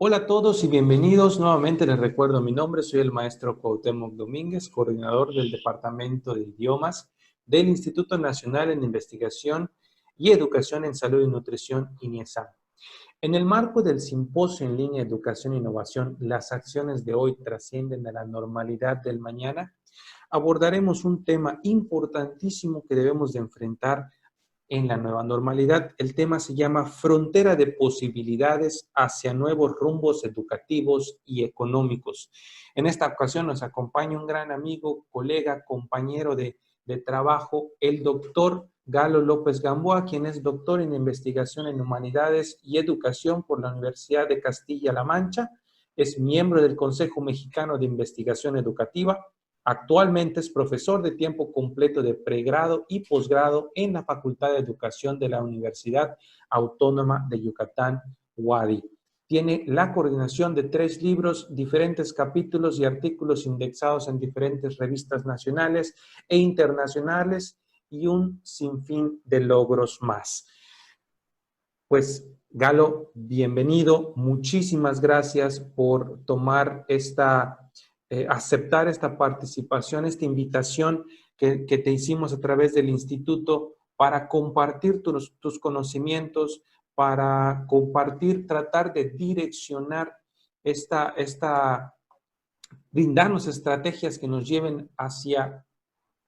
Hola a todos y bienvenidos. Nuevamente les recuerdo mi nombre, soy el maestro Cuauhtémoc Domínguez, coordinador del Departamento de Idiomas del Instituto Nacional en Investigación y Educación en Salud y Nutrición, INIESAM. En el marco del Simposio en Línea Educación e Innovación, las acciones de hoy trascienden a la normalidad del mañana, abordaremos un tema importantísimo que debemos de enfrentar en la nueva normalidad. El tema se llama Frontera de posibilidades hacia nuevos rumbos educativos y económicos. En esta ocasión nos acompaña un gran amigo, colega, compañero de trabajo, el doctor Galo López Gamboa, quien es doctor en investigación en humanidades y educación por la Universidad de Castilla-La Mancha. Es miembro del Consejo Mexicano de Investigación Educativa. Actualmente es profesor de tiempo completo de pregrado y posgrado en la Facultad de Educación de la Universidad Autónoma de Yucatán, UADY. Tiene la coordinación de 3 libros, diferentes capítulos y artículos indexados en diferentes revistas nacionales e internacionales y un sinfín de logros más. Pues, Galo, bienvenido. Muchísimas gracias por tomar aceptar esta participación, esta invitación que te hicimos a través del instituto para compartir tus conocimientos, para compartir, tratar de direccionar brindarnos estrategias que nos lleven hacia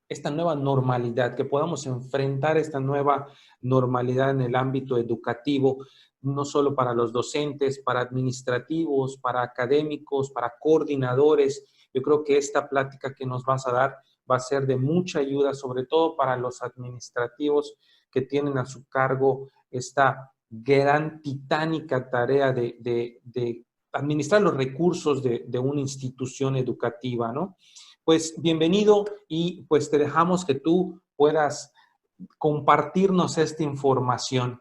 esta nueva normalidad, que podamos enfrentar esta nueva normalidad en el ámbito educativo, no solo para los docentes, para administrativos, para académicos, para coordinadores. Yo creo que esta plática que nos vas a dar va a ser de mucha ayuda, sobre todo para los administrativos que tienen a su cargo esta gran titánica tarea de administrar los recursos de una institución educativa, ¿no? Pues bienvenido y pues te dejamos que tú puedas compartirnos esta información.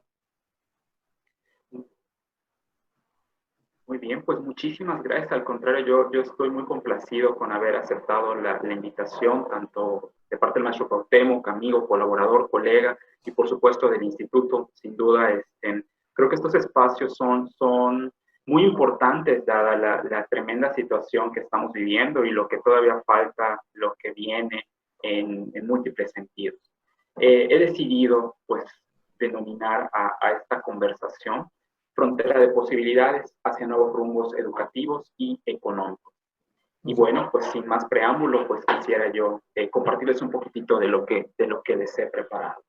Muy bien, pues muchísimas gracias. Al contrario, yo estoy muy complacido con haber aceptado la invitación, tanto de parte del maestro Cuauhtémoc, amigo, colaborador, colega, y por supuesto del instituto. Sin duda, creo que estos espacios son muy importantes, dada la tremenda situación que estamos viviendo y lo que todavía falta, lo que viene en múltiples sentidos. He decidido, pues, denominar a esta conversación frontera de posibilidades hacia nuevos rumbos educativos y económicos. Y bueno, pues sin más preámbulo, pues quisiera yo compartirles un poquitito de lo que les he preparado.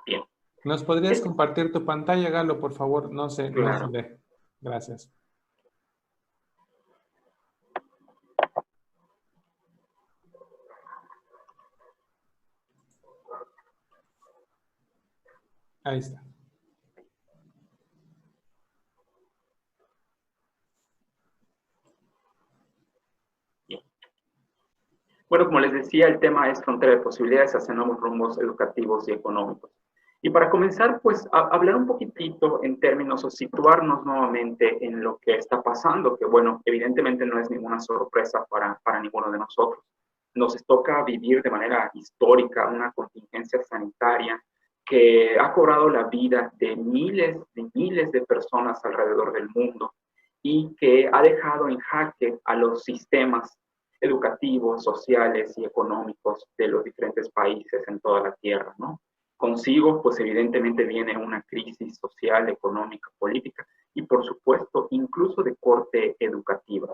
Bien. ¿Nos podrías Es, compartir tu pantalla, Galo, por favor? No se claro. ve. Gracias. Ahí está. Bien. Bueno, como les decía, el tema es frontera de posibilidades hacia nuevos rumbos educativos y económicos. Y para comenzar, pues, hablar un poquitito en términos o situarnos nuevamente en lo que está pasando, que bueno, evidentemente no es ninguna sorpresa para ninguno de nosotros. Nos toca vivir de manera histórica una contingencia sanitaria que ha cobrado la vida de miles de personas alrededor del mundo y que ha dejado en jaque a los sistemas educativos, sociales y económicos de los diferentes países en toda la Tierra, ¿no? Consigo, pues evidentemente viene una crisis social, económica, política y por supuesto incluso de corte educativa.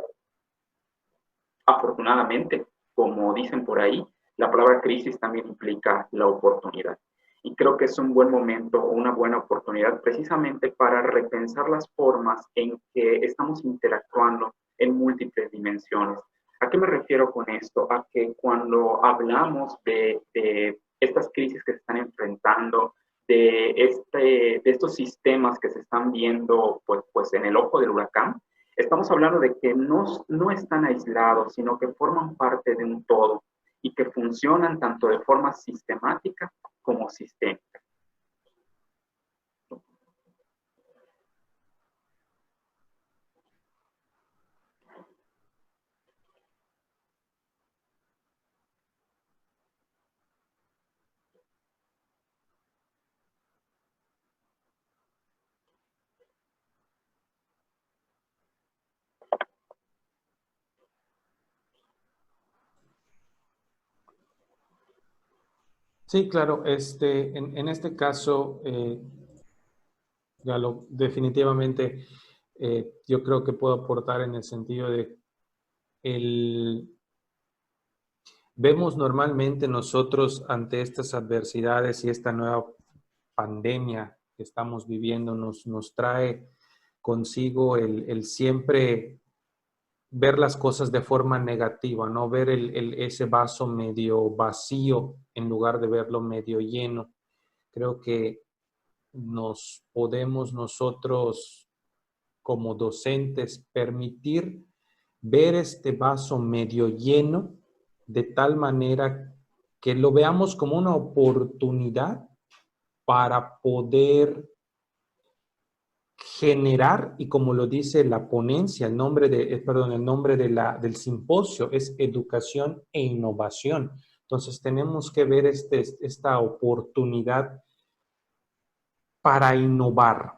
Afortunadamente, como dicen por ahí, la palabra crisis también implica la oportunidad. Y creo que es un buen momento o una buena oportunidad precisamente para repensar las formas en que estamos interactuando en múltiples dimensiones. ¿A qué me refiero con esto? A que cuando hablamos de estas crisis que se están enfrentando, de estos sistemas que se están viendo pues en el ojo del huracán, estamos hablando de que no están aislados, sino que forman parte de un todo y que funcionan tanto de forma sistemática como sistémica. Sí, claro. En este caso, definitivamente yo creo que puedo aportar en el sentido de el, vemos normalmente nosotros ante estas adversidades y esta nueva pandemia que estamos viviendo nos trae consigo el siempre ver las cosas de forma negativa, ¿no? Ver ese vaso medio vacío en lugar de verlo medio lleno. Creo que nos podemos nosotros como docentes permitir ver este vaso medio lleno de tal manera que lo veamos como una oportunidad para poder generar, y como lo dice la ponencia, el nombre del simposio es educación e innovación. Entonces tenemos que ver esta oportunidad para innovar,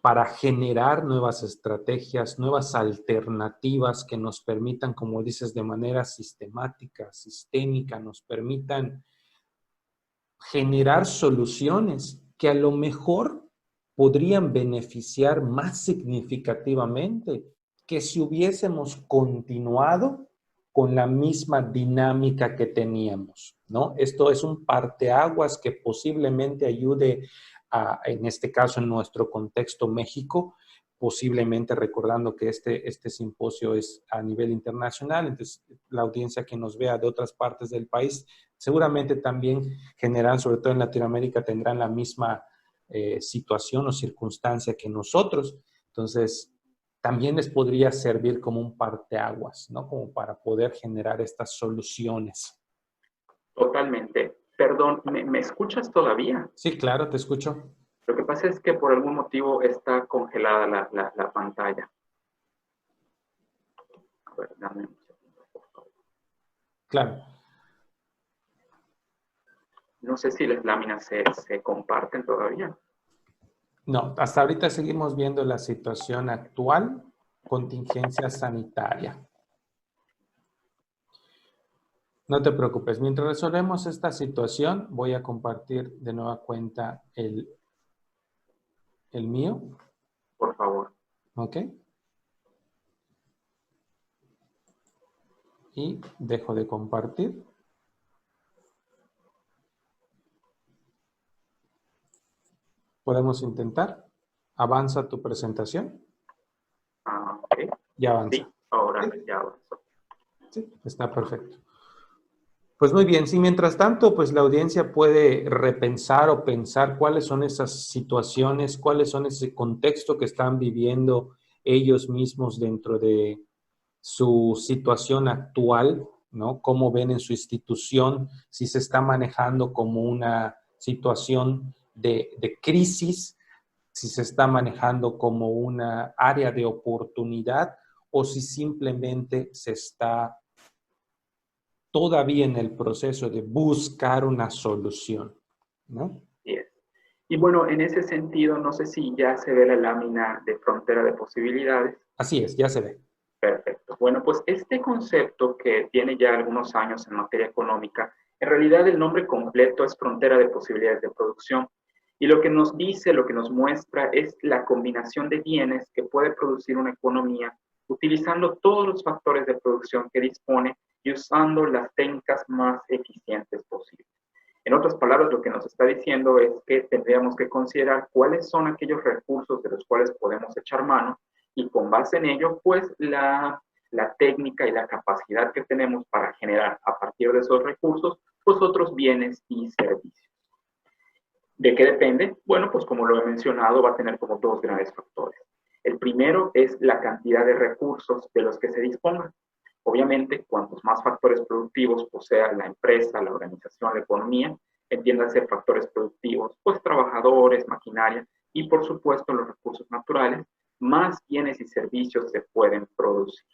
para generar nuevas estrategias, nuevas alternativas que nos permitan, como dices, de manera sistemática, sistémica, nos permitan generar soluciones que a lo mejor podrían beneficiar más significativamente que si hubiésemos continuado con la misma dinámica que teníamos, ¿no? Esto es un parteaguas que posiblemente ayude en este caso, en nuestro contexto México, posiblemente recordando que este simposio es a nivel internacional, entonces la audiencia que nos vea de otras partes del país seguramente también general, sobre todo en Latinoamérica, tendrán la misma situación o circunstancia que nosotros. Entonces, también les podría servir como un parteaguas, ¿no? Como para poder generar estas soluciones. Totalmente. Perdón, ¿me escuchas todavía? Sí, claro, te escucho. Lo que pasa es que por algún motivo está congelada la pantalla. A ver, dame un segundo, por favor. Claro. No sé si las láminas se comparten todavía. No, hasta ahorita seguimos viendo la situación actual, contingencia sanitaria. No te preocupes, mientras resolvemos esta situación, voy a compartir de nueva cuenta el mío. Por favor. ¿Ok? Y dejo de compartir. Podemos intentar. Avanza tu presentación. Ok. Ya avanza. Sí, ahora ¿Sí? ya avanzó. Sí, está perfecto. Pues muy bien, sí, mientras tanto, pues la audiencia puede repensar o pensar cuáles son esas situaciones, cuáles son ese contexto que están viviendo ellos mismos dentro de su situación actual, ¿no? Cómo ven en su institución, si se está manejando como una situación de crisis, si se está manejando como una área de oportunidad o si simplemente se está todavía en el proceso de buscar una solución, ¿no? Bien. Y bueno, en ese sentido, no sé si ya se ve la lámina de frontera de posibilidades. Así es, ya se ve. Perfecto. Bueno, pues este concepto que tiene ya algunos años en materia económica, en realidad el nombre completo es frontera de posibilidades de producción. Y lo que nos dice, lo que nos muestra es la combinación de bienes que puede producir una economía utilizando todos los factores de producción que dispone y usando las técnicas más eficientes posibles. En otras palabras, lo que nos está diciendo es que tendríamos que considerar cuáles son aquellos recursos de los cuales podemos echar mano y con base en ello, pues la técnica y la capacidad que tenemos para generar a partir de esos recursos, pues otros bienes y servicios. ¿De qué depende? Bueno, pues como lo he mencionado, va a tener como dos grandes factores. El primero es la cantidad de recursos de los que se disponga. Obviamente, cuantos más factores productivos posea la empresa, la organización, la economía, entiéndase factores productivos, pues trabajadores, maquinaria y por supuesto los recursos naturales, más bienes y servicios se pueden producir.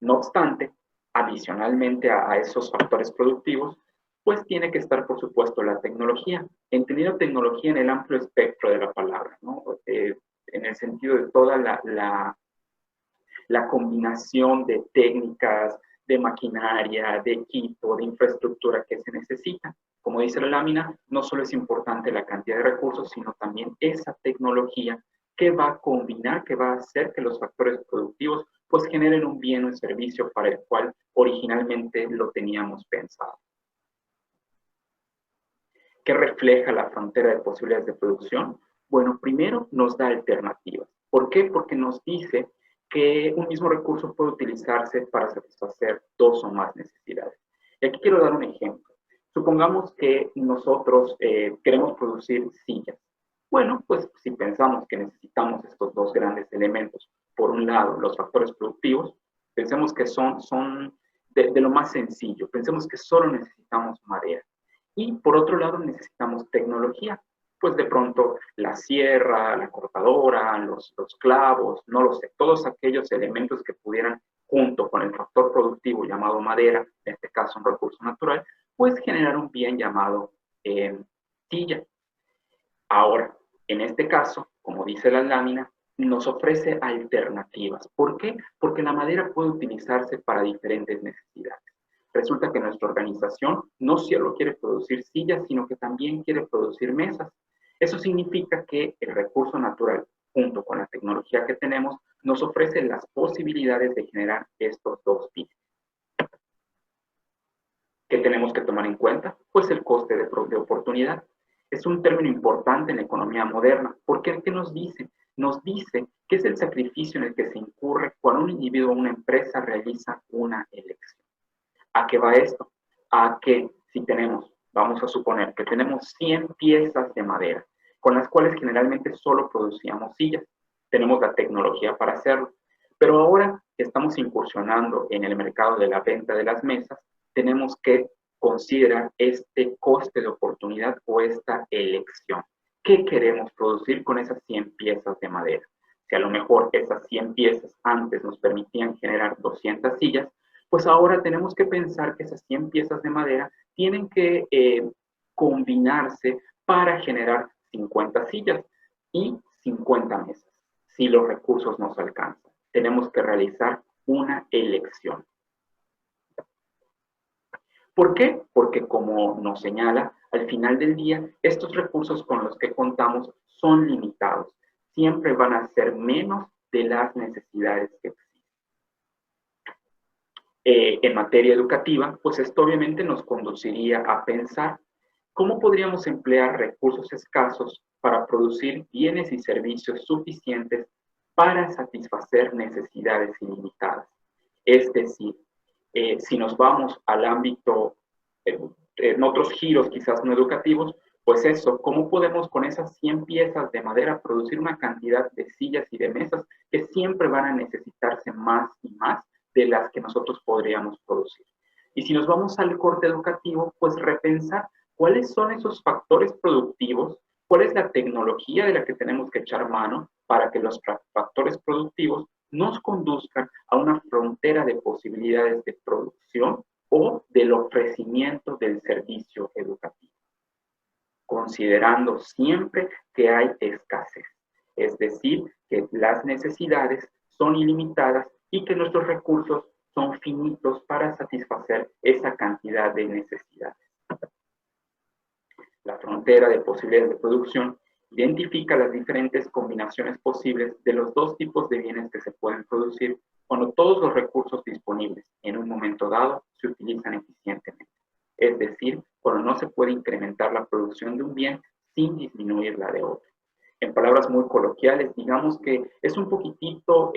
No obstante, adicionalmente a esos factores productivos, pues tiene que estar, por supuesto, la tecnología. Entendiendo tecnología en el amplio espectro de la palabra, ¿no? En el sentido de toda la combinación de técnicas, de maquinaria, de equipo, de infraestructura que se necesita. Como dice la lámina, no solo es importante la cantidad de recursos, sino también esa tecnología que va a combinar, que va a hacer que los factores productivos pues generen un bien o un servicio para el cual originalmente lo teníamos pensado. ¿Qué refleja la frontera de posibilidades de producción? Bueno, primero nos da alternativas. ¿Por qué? Porque nos dice que un mismo recurso puede utilizarse para satisfacer dos o más necesidades. Y aquí quiero dar un ejemplo. Supongamos que nosotros queremos producir sillas. Bueno, pues si pensamos que necesitamos estos dos grandes elementos, por un lado, los factores productivos, pensemos que son de lo más sencillo, pensemos que solo necesitamos madera. Y por otro lado necesitamos tecnología, pues de pronto la sierra, la cortadora, los clavos, no lo sé, todos aquellos elementos que pudieran, junto con el factor productivo llamado madera, en este caso un recurso natural, pues generar un bien llamado silla. Ahora, en este caso, como dice la lámina, nos ofrece alternativas. ¿Por qué? Porque la madera puede utilizarse para diferentes necesidades. Resulta que nuestra organización no solo quiere producir sillas, sino que también quiere producir mesas. Eso significa que el recurso natural, junto con la tecnología que tenemos, nos ofrece las posibilidades de generar estos dos bienes. ¿Qué tenemos que tomar en cuenta? Pues el coste de oportunidad. Es un término importante en la economía moderna. ¿Por qué? ¿Qué nos dice? Nos dice que es el sacrificio en el que se incurre cuando un individuo o una empresa realiza una elección. ¿A qué va esto? A que si tenemos, vamos a suponer que tenemos 100 piezas de madera, con las cuales generalmente solo producíamos sillas. Tenemos la tecnología para hacerlo. Pero ahora que estamos incursionando en el mercado de la venta de las mesas, tenemos que considerar este coste de oportunidad o esta elección. ¿Qué queremos producir con esas 100 piezas de madera? Si a lo mejor esas 100 piezas antes nos permitían generar 200 sillas, pues ahora tenemos que pensar que esas 100 piezas de madera tienen que combinarse para generar 50 sillas y 50 mesas, si los recursos nos alcanzan. Tenemos que realizar una elección. ¿Por qué? Porque como nos señala, al final del día, estos recursos con los que contamos son limitados. Siempre van a ser menos de las necesidades que existen. En materia educativa, pues esto obviamente nos conduciría a pensar cómo podríamos emplear recursos escasos para producir bienes y servicios suficientes para satisfacer necesidades ilimitadas. Es decir, si nos vamos al ámbito, en otros giros quizás no educativos, pues eso, ¿cómo podemos con esas 100 piezas de madera producir una cantidad de sillas y de mesas que siempre van a necesitarse más y más de las que nosotros podríamos producir? Y si nos vamos al corte educativo, pues repensar cuáles son esos factores productivos, cuál es la tecnología de la que tenemos que echar mano para que los factores productivos nos conduzcan a una frontera de posibilidades de producción o del ofrecimiento del servicio educativo, considerando siempre que hay escasez, es decir, que las necesidades son ilimitadas y que nuestros recursos son finitos para satisfacer esa cantidad de necesidades. La frontera de posibilidades de producción identifica las diferentes combinaciones posibles de los dos tipos de bienes que se pueden producir cuando todos los recursos disponibles en un momento dado se utilizan eficientemente. Es decir, cuando no se puede incrementar la producción de un bien sin disminuir la de otro. En palabras muy coloquiales, digamos que es un poquitito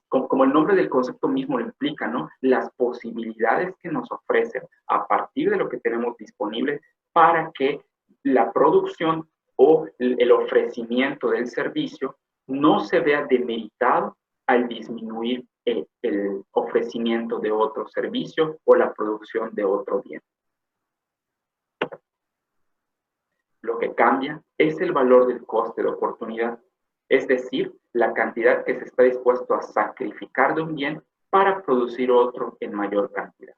como el nombre del concepto mismo lo implica, ¿no? Las posibilidades que nos ofrecen a partir de lo que tenemos disponible para que la producción o el ofrecimiento del servicio no se vea demeritado al disminuir el ofrecimiento de otro servicio o la producción de otro bien. Lo que cambia es el valor del coste de oportunidad, es decir, la cantidad que se está dispuesto a sacrificar de un bien para producir otro en mayor cantidad.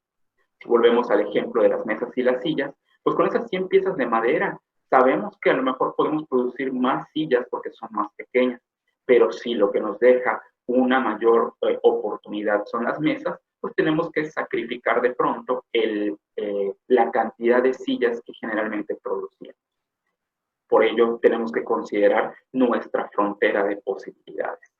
Si volvemos al ejemplo de las mesas y las sillas, pues con esas 100 piezas de madera sabemos que a lo mejor podemos producir más sillas porque son más pequeñas, pero si lo que nos deja una mayor oportunidad son las mesas, pues tenemos que sacrificar de pronto la cantidad de sillas que generalmente producíamos. Por ello, tenemos que considerar nuestra frontera de posibilidades.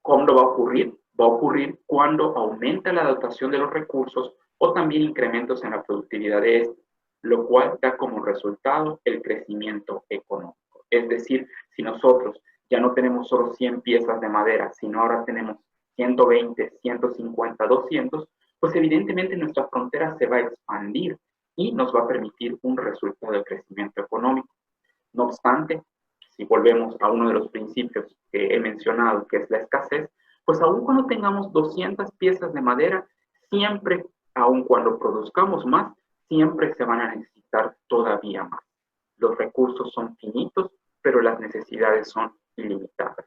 ¿Cuándo va a ocurrir? Va a ocurrir cuando aumenta la dotación de los recursos o también incrementos en la productividad de estos, lo cual da como resultado el crecimiento económico. Es decir, si nosotros ya no tenemos solo 100 piezas de madera, sino ahora tenemos 120, 150, 200, pues evidentemente nuestra frontera se va a expandir y nos va a permitir un resultado de crecimiento económico. No obstante, si volvemos a uno de los principios que he mencionado, que es la escasez, pues aun cuando tengamos 200 piezas de madera, siempre, aun cuando produzcamos más, siempre se van a necesitar todavía más. Los recursos son finitos, pero las necesidades son ilimitadas.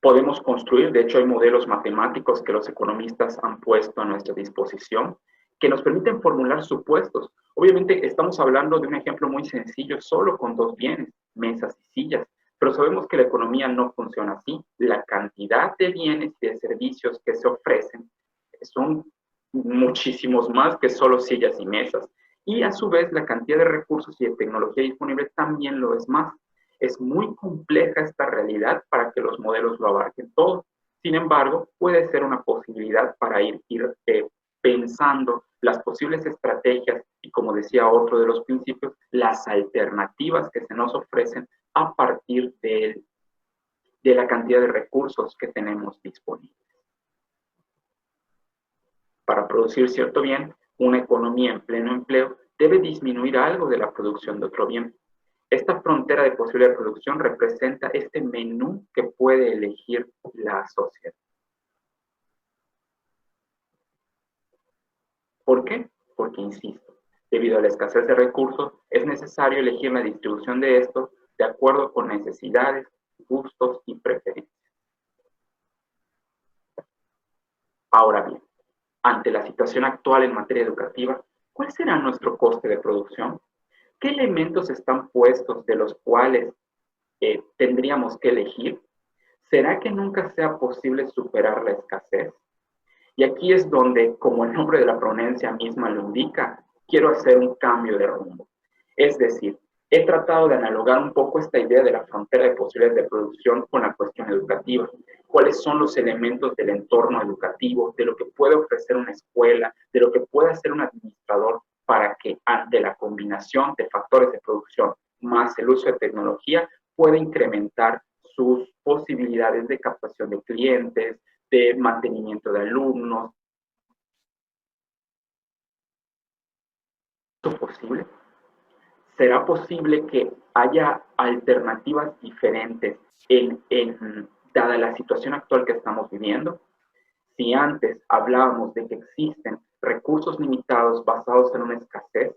Podemos construir, de hecho hay modelos matemáticos que los economistas han puesto a nuestra disposición, que nos permiten formular supuestos. Obviamente estamos hablando de un ejemplo muy sencillo, solo con dos bienes, mesas y sillas, pero sabemos que la economía no funciona así. La cantidad de bienes y de servicios que se ofrecen son muchísimos más que solo sillas y mesas. Y a su vez la cantidad de recursos y de tecnología disponible también lo es más. Es muy compleja esta realidad para que los modelos lo abarquen todo. Sin embargo, puede ser una posibilidad para ir pensando las posibles estrategias y, como decía otro de los principios, las alternativas que se nos ofrecen a partir de la cantidad de recursos que tenemos disponibles. Para producir cierto bien, una economía en pleno empleo debe disminuir algo de la producción de otro bien. Esta frontera de posible producción representa este menú que puede elegir la sociedad. ¿Por qué? Porque, insisto, debido a la escasez de recursos, es necesario elegir la distribución de estos de acuerdo con necesidades, gustos y preferencias. Ahora bien, ante la situación actual en materia educativa, ¿cuál será nuestro coste de producción? ¿Qué elementos están puestos de los cuales tendríamos que elegir? ¿Será que nunca sea posible superar la escasez? Y aquí es donde, como el nombre de la ponencia misma lo indica, quiero hacer un cambio de rumbo. Es decir, he tratado de analogar un poco esta idea de la frontera de posibilidades de producción con la cuestión educativa. ¿Cuáles son los elementos del entorno educativo, de lo que puede ofrecer una escuela, de lo que puede hacer un administrador para que ante la combinación de factores de producción más el uso de tecnología pueda incrementar sus posibilidades de captación de clientes, de mantenimiento de alumnos? ¿Es esto posible? ¿Será posible que haya alternativas diferentes dada la situación actual que estamos viviendo? Si antes hablábamos de que existen recursos limitados basados en una escasez,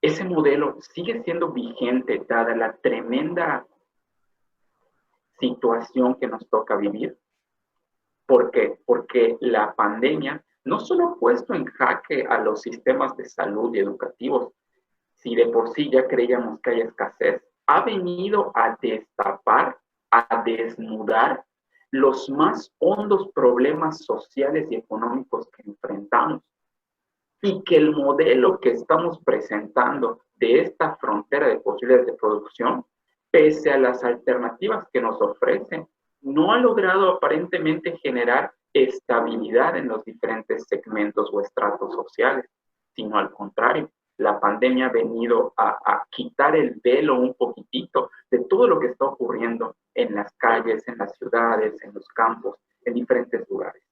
ese modelo sigue siendo vigente dada la tremenda situación que nos toca vivir. ¿Por qué? Porque la pandemia no solo ha puesto en jaque a los sistemas de salud y educativos, si de por sí ya creíamos que hay escasez, ha venido a destapar, a desnudar los más hondos problemas sociales y económicos que enfrentamos. Y que el modelo que estamos presentando de esta frontera de posibilidades de producción, pese a las alternativas que nos ofrecen, no ha logrado aparentemente generar estabilidad en los diferentes segmentos o estratos sociales, sino al contrario, la pandemia ha venido a quitar el velo un poquitito de todo lo que está ocurriendo en las calles, en las ciudades, en los campos, en diferentes lugares.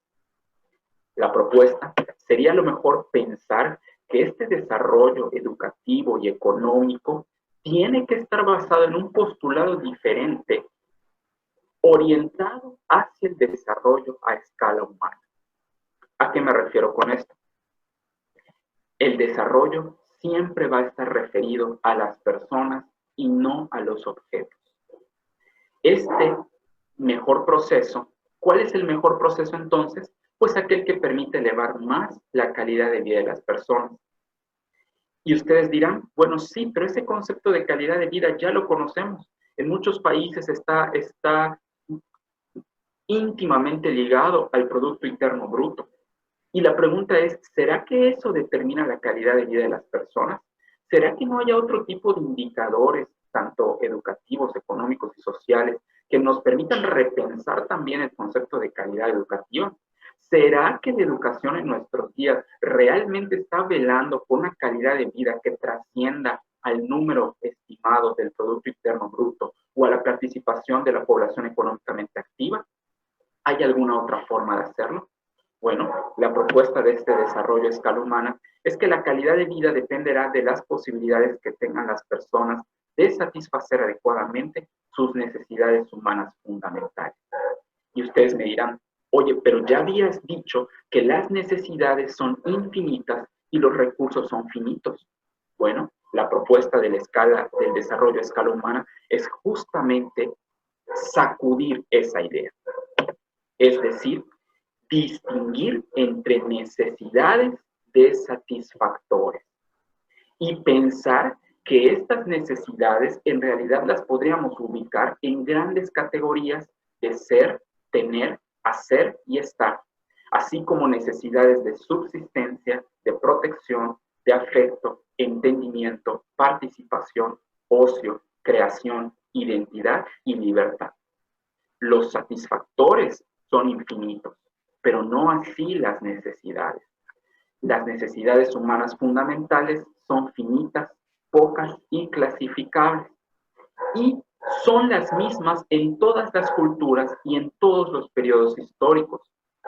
La propuesta sería a lo mejor pensar que este desarrollo educativo y económico tiene que estar basado en un postulado diferente, orientado hacia el desarrollo a escala humana. ¿A qué me refiero con esto? El desarrollo siempre va a estar referido a las personas y no a los objetos. Este mejor proceso, ¿cuál es el mejor proceso entonces? Pues aquel que permite elevar más la calidad de vida de las personas. Y ustedes dirán, bueno, sí, pero ese concepto de calidad de vida ya lo conocemos. En muchos países está íntimamente ligado al Producto Interno Bruto. Y la pregunta es, ¿será que eso determina la calidad de vida de las personas? ¿Será que no haya otro tipo de indicadores, tanto educativos, económicos y sociales, que nos permitan repensar también el concepto de calidad educativa? ¿Será que la educación en nuestros días realmente está velando por una calidad de vida que trascienda al número estimado del Producto Interno Bruto o a la participación de la población económicamente activa? ¿Hay alguna otra forma de hacerlo? Bueno, la propuesta de este desarrollo a escala humana es que la calidad de vida dependerá de las posibilidades que tengan las personas de satisfacer adecuadamente sus necesidades humanas fundamentales. Y ustedes me dirán, oye, pero ya habías dicho que las necesidades son infinitas y los recursos son finitos. Bueno, la propuesta de la escala, del desarrollo a escala humana es justamente sacudir esa idea. Es decir, distinguir entre necesidades de satisfactores y pensar que estas necesidades en realidad las podríamos ubicar en grandes categorías de ser, tener, hacer y estar, así como necesidades de subsistencia, de protección, de afecto, entendimiento, participación, ocio, creación, identidad y libertad. Los satisfactores son infinitos, pero no así las necesidades. Las necesidades humanas fundamentales son finitas, pocas y clasificables. Y son las mismas en todas las culturas y en todos los periodos históricos.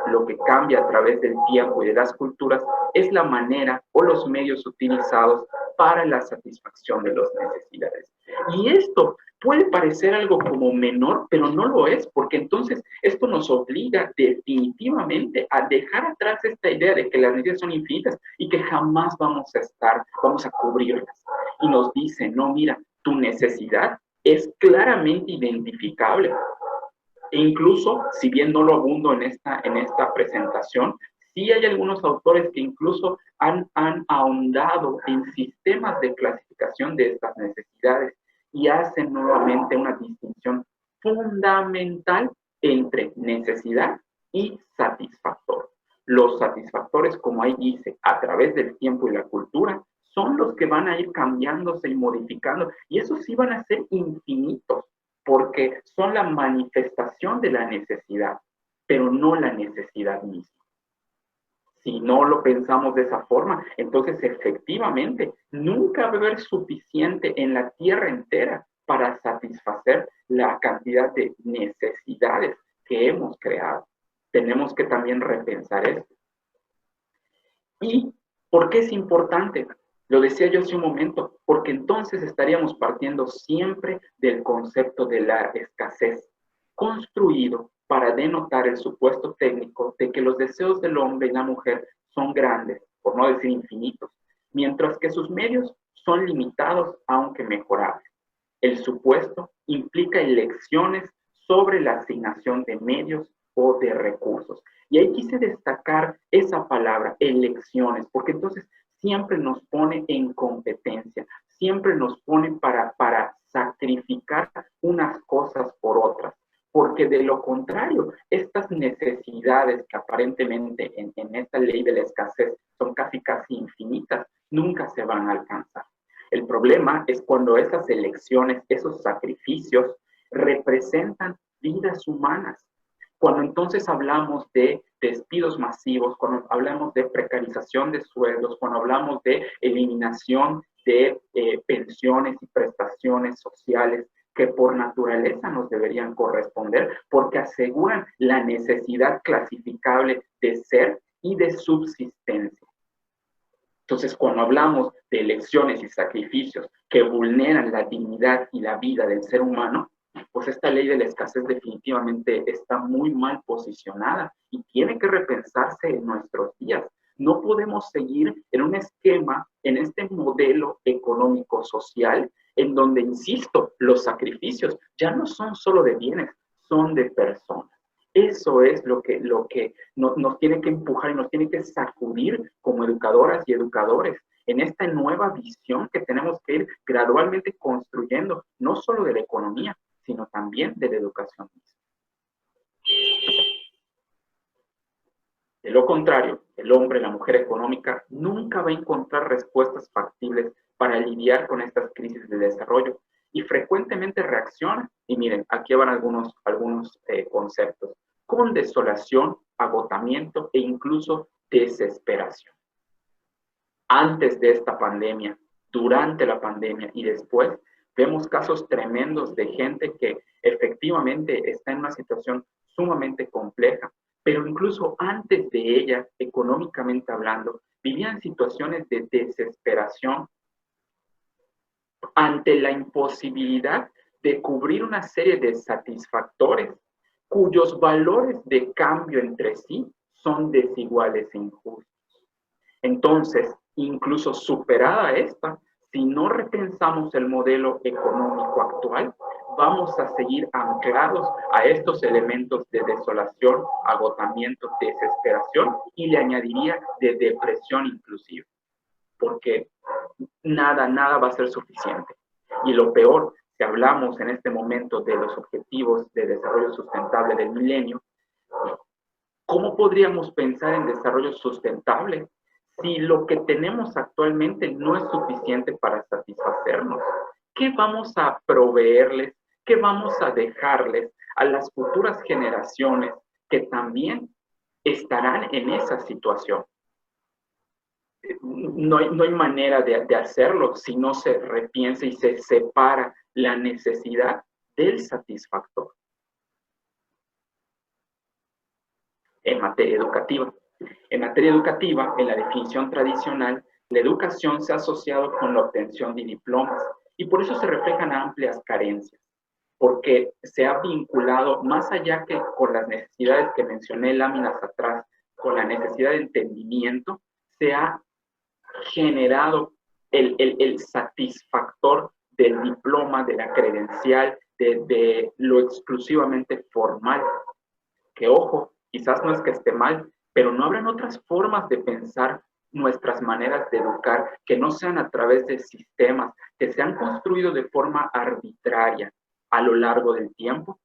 Lo que cambia a través del tiempo y de las culturas es la manera o los medios utilizados para la satisfacción de las necesidades. Y esto puede parecer algo como menor, pero no lo es, porque entonces esto nos obliga definitivamente a dejar atrás esta idea de que las necesidades son infinitas y que jamás vamos a cubrirlas. Y nos dice, no, mira, tu necesidad es claramente identificable. E incluso, si bien no lo abundo en esta presentación, sí hay algunos autores que incluso han ahondado en sistemas de clasificación de estas necesidades y hacen nuevamente una distinción fundamental entre necesidad y satisfactor. Los satisfactores, como ahí dice, a través del tiempo y la cultura, son los que van a ir cambiándose y modificando, y esos sí van a ser infinitos, porque son la manifestación de la necesidad, pero no la necesidad misma. Si no lo pensamos de esa forma, entonces efectivamente nunca va a haber suficiente en la tierra entera para satisfacer la cantidad de necesidades que hemos creado. Tenemos que también repensar esto. ¿Y por qué es importante? Lo decía yo hace un momento, porque entonces estaríamos partiendo siempre del concepto de la escasez, construido para denotar el supuesto técnico de que los deseos del hombre y la mujer son grandes, por no decir infinitos, mientras que sus medios son limitados, aunque mejorables. El supuesto implica elecciones sobre la asignación de medios o de recursos. Y ahí quise destacar esa palabra, elecciones, porque entonces siempre nos pone en competencia, siempre nos pone para sacrificar unas cosas por otras, porque de lo contrario, estas necesidades que aparentemente en esta ley de la escasez son casi infinitas, nunca se van a alcanzar. El problema es cuando esas elecciones, esos sacrificios representan vidas humanas. Cuando entonces hablamos de despidos masivos, cuando hablamos de precarización de sueldos, cuando hablamos de eliminación de pensiones y prestaciones sociales que por naturaleza nos deberían corresponder porque aseguran la necesidad clasificable de ser y de subsistencia. Entonces, cuando hablamos de elecciones y sacrificios que vulneran la dignidad y la vida del ser humano, pues esta ley de la escasez definitivamente está muy mal posicionada y tiene que repensarse en nuestros días. No podemos seguir en un esquema, en este modelo económico-social, en donde, insisto, los sacrificios ya no son solo de bienes, son de personas. Eso es lo que nos tiene que empujar y nos tiene que sacudir como educadoras y educadores en esta nueva visión que tenemos que ir gradualmente construyendo, no solo de la economía, sino también de la educación misma. De lo contrario, el hombre, la mujer económica, nunca va a encontrar respuestas factibles para lidiar con estas crisis de desarrollo y frecuentemente reacciona. Y miren, aquí van algunos conceptos, con desolación, agotamiento e incluso desesperación. Antes de esta pandemia, durante la pandemia y después, vemos casos tremendos de gente que efectivamente está en una situación sumamente compleja, pero incluso antes de ella, económicamente hablando, vivían situaciones de desesperación ante la imposibilidad de cubrir una serie de satisfactores cuyos valores de cambio entre sí son desiguales e injustos. Entonces, incluso superada esta, si no repensamos el modelo económico actual, vamos a seguir anclados a estos elementos de desolación, agotamiento, desesperación y le añadiría de depresión inclusive, porque nada va a ser suficiente. Y lo peor, si hablamos en este momento de los objetivos de desarrollo sustentable del milenio, ¿cómo podríamos pensar en desarrollo sustentable si lo que tenemos actualmente no es suficiente para satisfacernos? ¿Qué vamos a proveerles? ¿Qué vamos a dejarles a las futuras generaciones que también estarán en esa situación? No hay manera de hacerlo si no se repiensa y se separa la necesidad del satisfactor. En materia educativa. En materia educativa, en la definición tradicional, la educación se ha asociado con la obtención de diplomas y por eso se reflejan amplias carencias, porque se ha vinculado más allá que con las necesidades que mencioné láminas atrás, con la necesidad de entendimiento, se ha generado el satisfactor del diploma, de la credencial, de lo exclusivamente formal. Que ojo, quizás no es que esté mal, pero no habrán otras formas de pensar nuestras maneras de educar que no sean a través de sistemas que se han construido de forma arbitraria a lo largo del tiempo.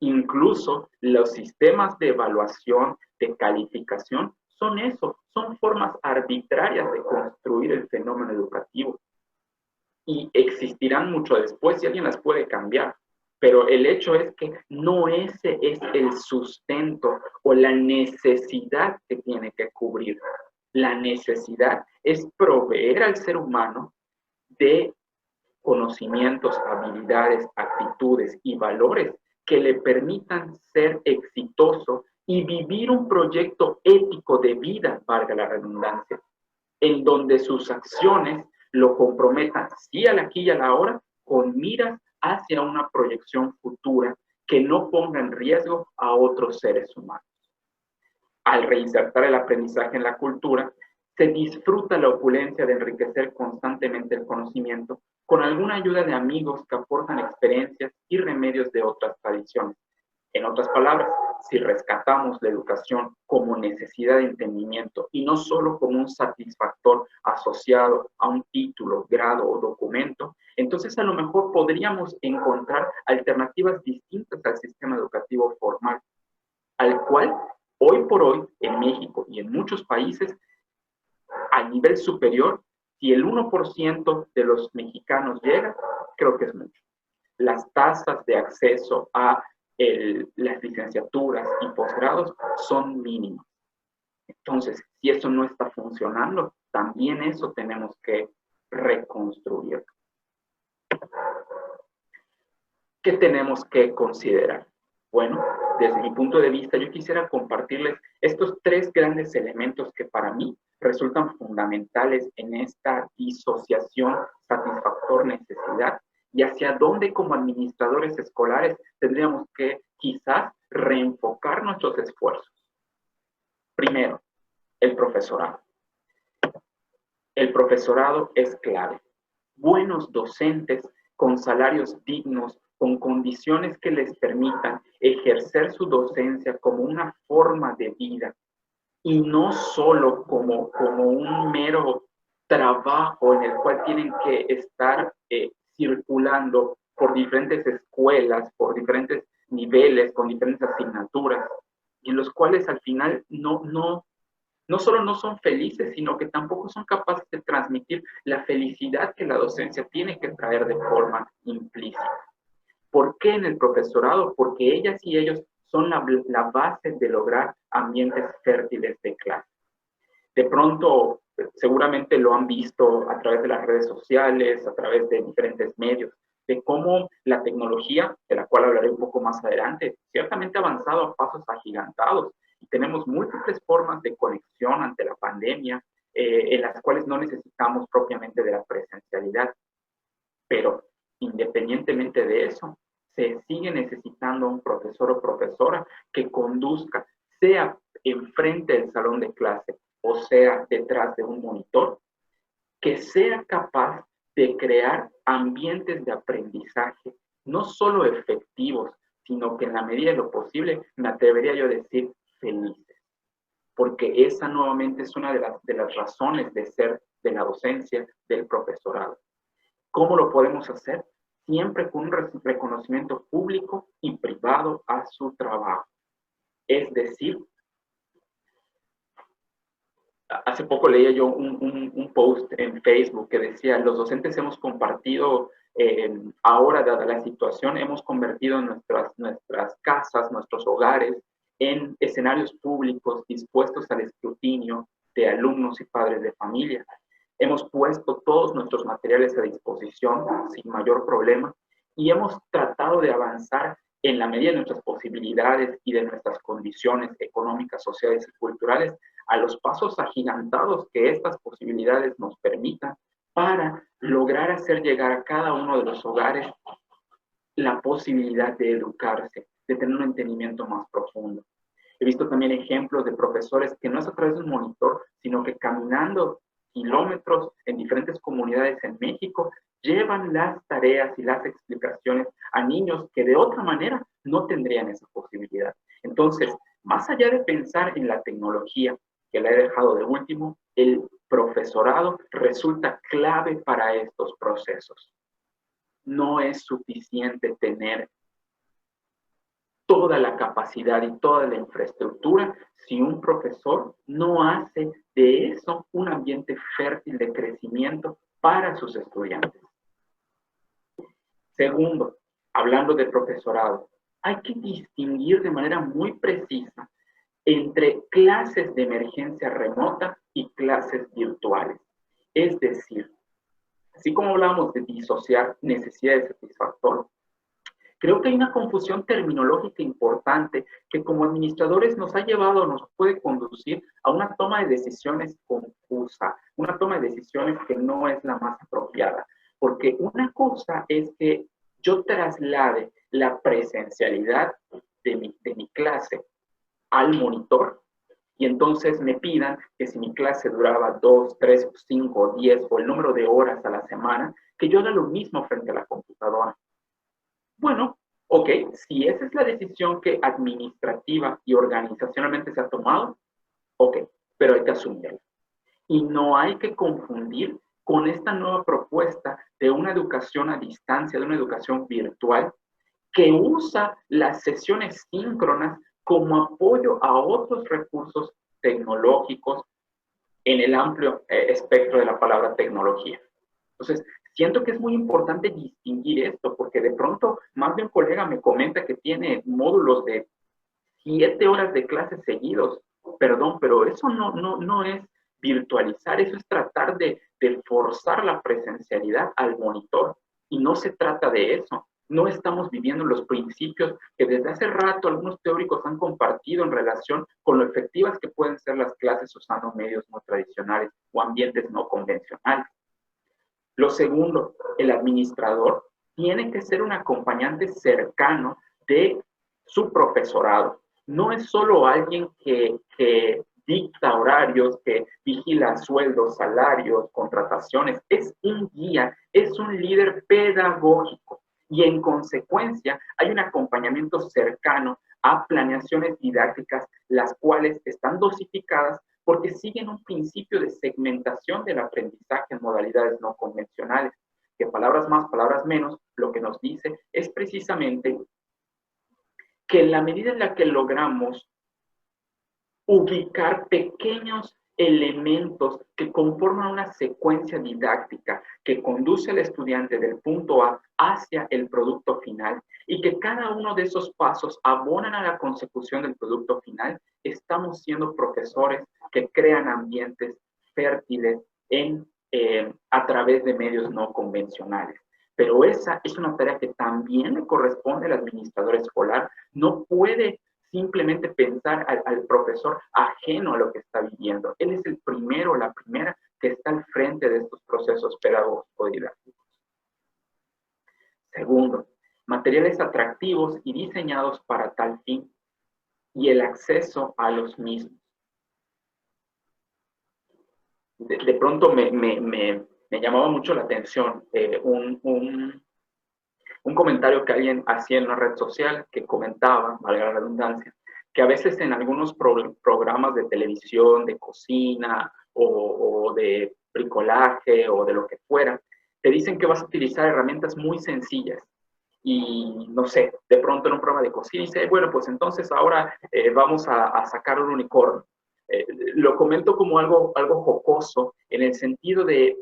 Incluso los sistemas de evaluación, de calificación, son eso, son formas arbitrarias de construir el fenómeno educativo. Y existirán mucho después y alguien las puede cambiar. Pero el hecho es que no ese es el sustento o la necesidad que tiene que cubrir. La necesidad es proveer al ser humano de conocimientos, habilidades, actitudes y valores que le permitan ser exitoso y vivir un proyecto ético de vida, valga la redundancia, en donde sus acciones lo comprometan, sí al aquí y a la ahora, con miras hacia una proyección futura que no ponga en riesgo a otros seres humanos. Al reinsertar el aprendizaje en la cultura, se disfruta la opulencia de enriquecer constantemente el conocimiento con alguna ayuda de amigos que aportan experiencias y remedios de otras tradiciones. En otras palabras, si rescatamos la educación como necesidad de entendimiento y no solo como un satisfactor asociado a un título, grado o documento, entonces a lo mejor podríamos encontrar alternativas distintas al sistema educativo formal, al cual hoy por hoy en México y en muchos países a nivel superior, si el 1% de los mexicanos llega, creo que es mucho. Las tasas de acceso a las licenciaturas y posgrados son mínimas. Entonces, si eso no está funcionando, también eso tenemos que reconstruir. ¿Qué tenemos que considerar? Bueno, desde mi punto de vista, yo quisiera compartirles estos 3 grandes elementos que para mí resultan fundamentales en esta disociación satisfactor-necesidad y hacia dónde como administradores escolares tendríamos que quizás reenfocar nuestros esfuerzos. Primero, el profesorado. El profesorado es clave. Buenos docentes con salarios dignos, con condiciones que les permitan ejercer su docencia como una forma de vida y no solo como un mero trabajo en el cual tienen que estar circulando por diferentes escuelas, por diferentes niveles, con diferentes asignaturas, y en los cuales al final no solo no son felices, sino que tampoco son capaces de transmitir la felicidad que la docencia tiene que traer de forma implícita. ¿Por qué en el profesorado? Porque ellas y ellos son la base de lograr ambientes fértiles de clase. De pronto, seguramente lo han visto a través de las redes sociales, a través de diferentes medios, de cómo la tecnología, de la cual hablaré un poco más adelante, ciertamente ha avanzado a pasos agigantados y tenemos múltiples formas de conexión ante la pandemia, en las cuales no necesitamos propiamente de la presencialidad. Pero independientemente de eso, se sigue necesitando un profesor o profesora que conduzca, sea enfrente del salón de clase o sea detrás de un monitor, que sea capaz de crear ambientes de aprendizaje, no solo efectivos, sino que en la medida de lo posible, me atrevería yo a decir, felices. Porque esa nuevamente es una de las razones de ser de la docencia, del profesorado. ¿Cómo lo podemos hacer? Siempre con un reconocimiento público y privado a su trabajo. Es decir, hace poco leía yo un post en Facebook que decía, los docentes hemos compartido, ahora dada la situación, hemos convertido nuestras casas, nuestros hogares, en escenarios públicos dispuestos al escrutinio de alumnos y padres de familia. Hemos puesto todos nuestros materiales a disposición sin mayor problema y hemos tratado de avanzar en la medida de nuestras posibilidades y de nuestras condiciones económicas, sociales y culturales a los pasos agigantados que estas posibilidades nos permitan para lograr hacer llegar a cada uno de los hogares la posibilidad de educarse, de tener un entendimiento más profundo. He visto también ejemplos de profesores que no es a través de un monitor, sino que caminando kilómetros en diferentes comunidades en México, llevan las tareas y las explicaciones a niños que de otra manera no tendrían esa posibilidad. Entonces, más allá de pensar en la tecnología, que la he dejado de último, el profesorado resulta clave para estos procesos. No es suficiente tener toda la capacidad y toda la infraestructura si un profesor no hace de eso un ambiente fértil de crecimiento para sus estudiantes. Segundo, hablando de profesorado, hay que distinguir de manera muy precisa entre clases de emergencia remota y clases virtuales. Es decir, así como hablábamos de disociar necesidad de satisfactor, creo que hay una confusión terminológica importante que como administradores nos ha llevado, nos puede conducir a una toma de decisiones confusa, una toma de decisiones que no es la más apropiada. Porque una cosa es que yo traslade la presencialidad de mi clase al monitor y entonces me pidan que si mi clase duraba 2, 3, 5, 10 o el número de horas a la semana, que yo haga lo mismo frente a la computadora. Bueno, ok, si esa es la decisión que administrativa y organizacionalmente se ha tomado, ok, pero hay que asumirla. Y no hay que confundir con esta nueva propuesta de una educación a distancia, de una educación virtual, que usa las sesiones síncronas como apoyo a otros recursos tecnológicos en el amplio espectro de la palabra tecnología. Entonces, siento que es muy importante distinguir esto, porque de pronto más de un colega me comenta que tiene módulos de 7 horas de clases seguidos. Perdón, pero eso no es virtualizar, eso es tratar de forzar la presencialidad al monitor. Y no se trata de eso. No estamos viviendo los principios que desde hace rato algunos teóricos han compartido en relación con lo efectivas que pueden ser las clases usando medios no tradicionales o ambientes no convencionales. Lo segundo, el administrador tiene que ser un acompañante cercano de su profesorado. No es solo alguien que dicta horarios, que vigila sueldos, salarios, contrataciones. Es un guía, es un líder pedagógico. Y en consecuencia hay un acompañamiento cercano a planeaciones didácticas, las cuales están dosificadas porque siguen un principio de segmentación del aprendizaje en modalidades no convencionales, que palabras más, palabras menos, lo que nos dice es precisamente que en la medida en la que logramos ubicar pequeños elementos que conforman una secuencia didáctica que conduce al estudiante del punto A hacia el producto final y que cada uno de esos pasos abonan a la consecución del producto final, estamos siendo profesores que crean ambientes fértiles a través de medios no convencionales. Pero esa es una tarea que también le corresponde al administrador escolar. No puede simplemente pensar al profesor ajeno a lo que está viviendo. Él es el primero o la primera que está al frente de estos procesos pedagógicos didácticos. Segundo, materiales atractivos y diseñados para tal fin y el acceso a los mismos. De pronto me llamaba mucho la atención un comentario que alguien hacía en una red social que comentaba, valga la redundancia, que a veces en algunos programas de televisión, de cocina o de bricolaje o de lo que fuera, te dicen que vas a utilizar herramientas muy sencillas. Y no sé, de pronto en un programa de cocina dice, bueno, pues entonces ahora vamos a sacar un unicornio. Lo comento como algo jocoso en el sentido de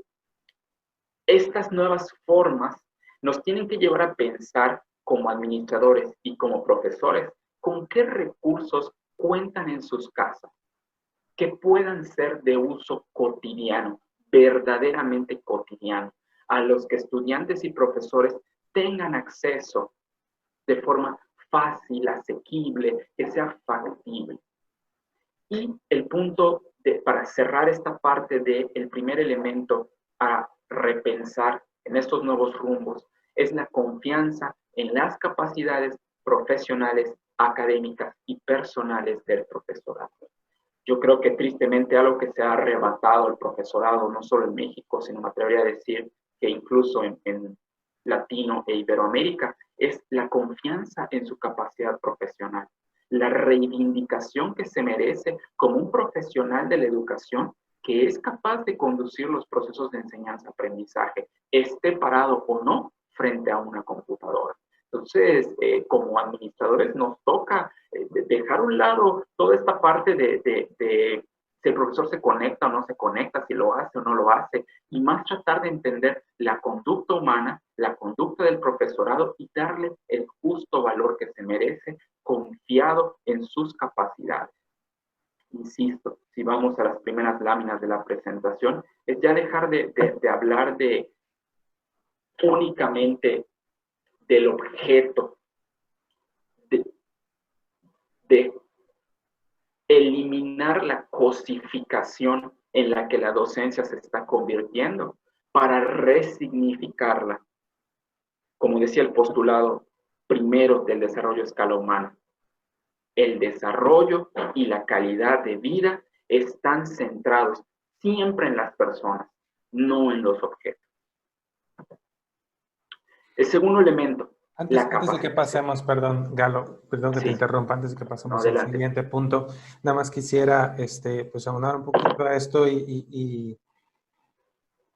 estas nuevas formas nos tienen que llevar a pensar como administradores y como profesores con qué recursos cuentan en sus casas, que puedan ser de uso cotidiano, verdaderamente cotidiano, a los que estudiantes y profesores tengan acceso de forma fácil, asequible, que sea factible. Y el punto para cerrar esta parte del primer elemento a repensar en estos nuevos rumbos es la confianza en las capacidades profesionales, académicas y personales del profesorado. Yo creo que tristemente algo que se ha arrebatado al profesorado, no solo en México, sino me atrevería a decir que incluso en Latino e Iberoamérica, es la confianza en su capacidad profesional, la reivindicación que se merece como un profesional de la educación que es capaz de conducir los procesos de enseñanza-aprendizaje, esté parado o no frente a una computadora. Entonces, como administradores nos toca dejar a un lado toda esta parte de si el profesor se conecta o no se conecta, si lo hace o no lo hace, y más tratar de entender la conducta humana, la conducta del profesorado y darle el justo valor que se merece, confiado en sus capacidades. Insisto, si vamos a las primeras láminas de la presentación, es ya dejar de hablar únicamente del objeto, de eliminar la cosificación en la que la docencia se está convirtiendo para resignificarla. Como decía el postulado primero del desarrollo a escala humana, el desarrollo y la calidad de vida están centrados siempre en las personas, no en los objetos. El segundo elemento, Antes de que pasemos, perdón, Galo, perdón que te interrumpa, antes de que pasemos al siguiente punto, nada más quisiera pues aunar un poquito a esto y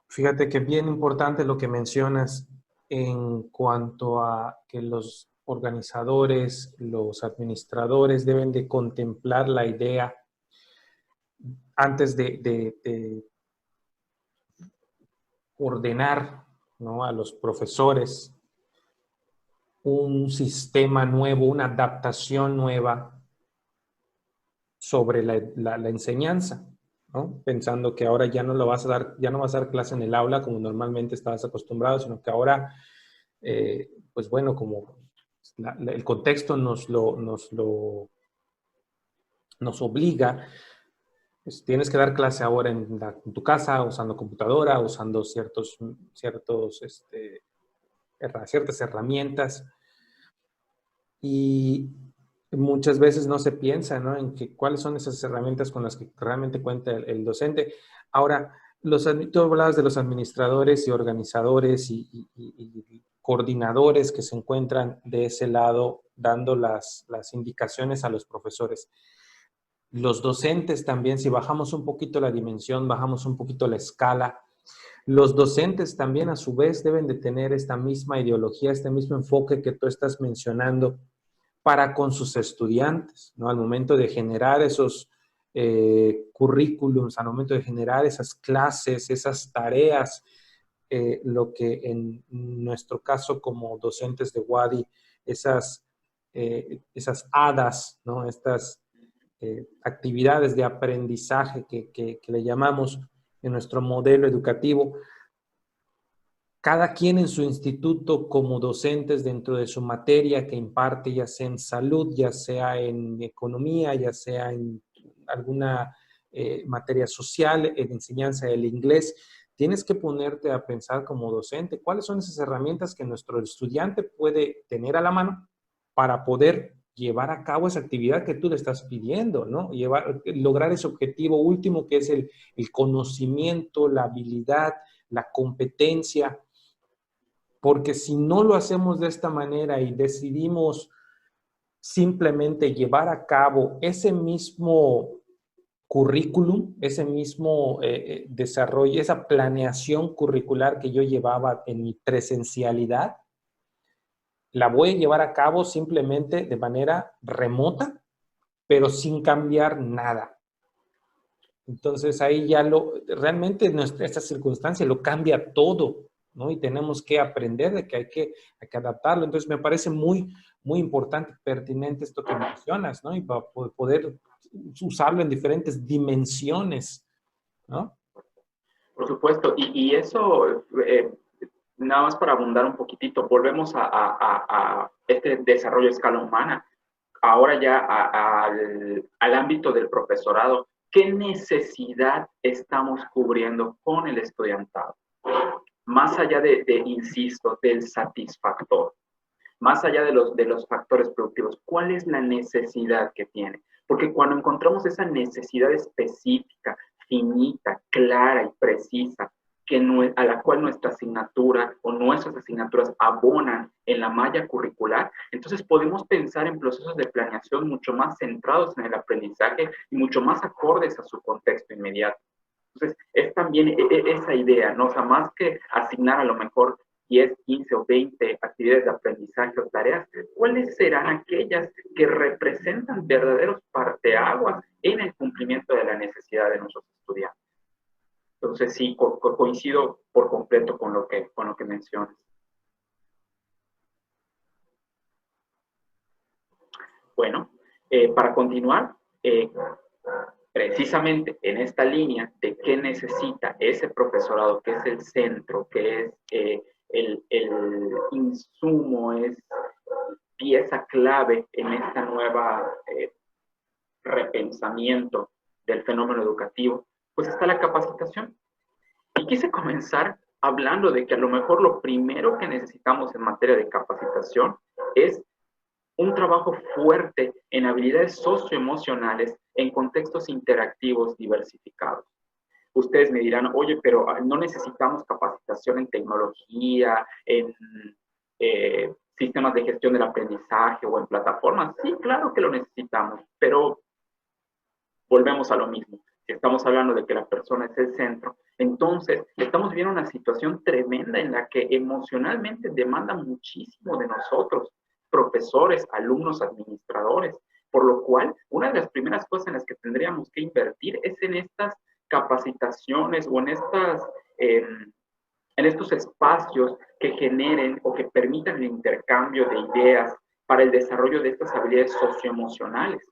fíjate que bien importante lo que mencionas en cuanto a que los organizadores, los administradores deben de contemplar la idea antes de ordenar, ¿no?, a los profesores un sistema nuevo, una adaptación nueva sobre la enseñanza, ¿no? Pensando que ahora ya no lo vas a dar, ya no vas a dar clase en el aula como normalmente estabas acostumbrado, sino que ahora, pues bueno, como el contexto nos obliga, pues tienes que dar clase ahora en tu casa, usando computadora, usando ciertas herramientas. Y muchas veces no se piensa, ¿no?, en cuáles son esas herramientas con las que realmente cuenta el docente. Ahora, tú hablabas de los administradores y organizadores y coordinadores que se encuentran de ese lado dando las indicaciones a los profesores. Los docentes también, si bajamos un poquito la dimensión, bajamos un poquito la escala, los docentes también a su vez deben de tener esta misma ideología, este mismo enfoque que tú estás mencionando para con sus estudiantes, ¿no? Al momento de generar esos currículums, al momento de generar esas clases, esas tareas, lo que en nuestro caso como docentes de WADI, esas hadas, ¿no? Estas actividades de aprendizaje que le llamamos en nuestro modelo educativo, cada quien en su instituto como docentes dentro de su materia que imparte, ya sea en salud, ya sea en economía, ya sea en alguna materia social, en enseñanza del inglés, tienes que ponerte a pensar como docente cuáles son esas herramientas que nuestro estudiante puede tener a la mano para poder llevar a cabo esa actividad que tú le estás pidiendo, ¿no? Lograr ese objetivo último que es el conocimiento, la habilidad, la competencia, porque si no lo hacemos de esta manera y decidimos simplemente llevar a cabo ese mismo currículum, ese mismo desarrollo, esa planeación curricular que yo llevaba en mi presencialidad, la voy a llevar a cabo simplemente de manera remota, pero sin cambiar nada. Entonces ahí ya realmente esta circunstancia lo cambia todo, ¿no? Y tenemos que aprender de que hay que adaptarlo. Entonces me parece muy, muy importante, pertinente esto que mencionas, ¿no? Y para poder usarlo en diferentes dimensiones, ¿no? Por supuesto, y eso, nada más para abundar un poquitito, volvemos a este desarrollo a escala humana, ahora ya al ámbito del profesorado. ¿Qué necesidad estamos cubriendo con el estudiantado? Más allá insisto, del satisfactor, más allá de los factores productivos, ¿cuál es la necesidad que tiene? Porque cuando encontramos esa necesidad específica, finita, clara y precisa, a la cual nuestra asignatura o nuestras asignaturas abonan en la malla curricular, entonces podemos pensar en procesos de planeación mucho más centrados en el aprendizaje y mucho más acordes a su contexto inmediato. Entonces, es también esa idea, ¿no? O sea, más que asignar a lo mejor 10, 15 o 20 actividades de aprendizaje o tareas, ¿cuáles serán aquellas que representan verdaderos parteaguas en el cumplimiento de la necesidad de nuestros estudiantes? Entonces, sí, coincido por completo con lo que mencionas. Bueno, para continuar, precisamente en esta línea de qué necesita ese profesorado, que es el centro, que es el insumo, es pieza clave en esta nueva repensamiento del fenómeno educativo, pues está la capacitación. Y quise comenzar hablando de que a lo mejor lo primero que necesitamos en materia de capacitación es un trabajo fuerte en habilidades socioemocionales en contextos interactivos diversificados. Ustedes me dirán, oye, pero no necesitamos capacitación en tecnología, en sistemas de gestión del aprendizaje o en plataformas. Sí, claro que lo necesitamos, pero volvemos a lo mismo. Si estamos hablando de que la persona es el centro, entonces estamos viendo una situación tremenda en la que emocionalmente demanda muchísimo de nosotros, profesores, alumnos, administradores, por lo cual una de las primeras cosas en las que tendríamos que invertir es en estas capacitaciones o en estos espacios que generen o que permitan el intercambio de ideas para el desarrollo de estas habilidades socioemocionales.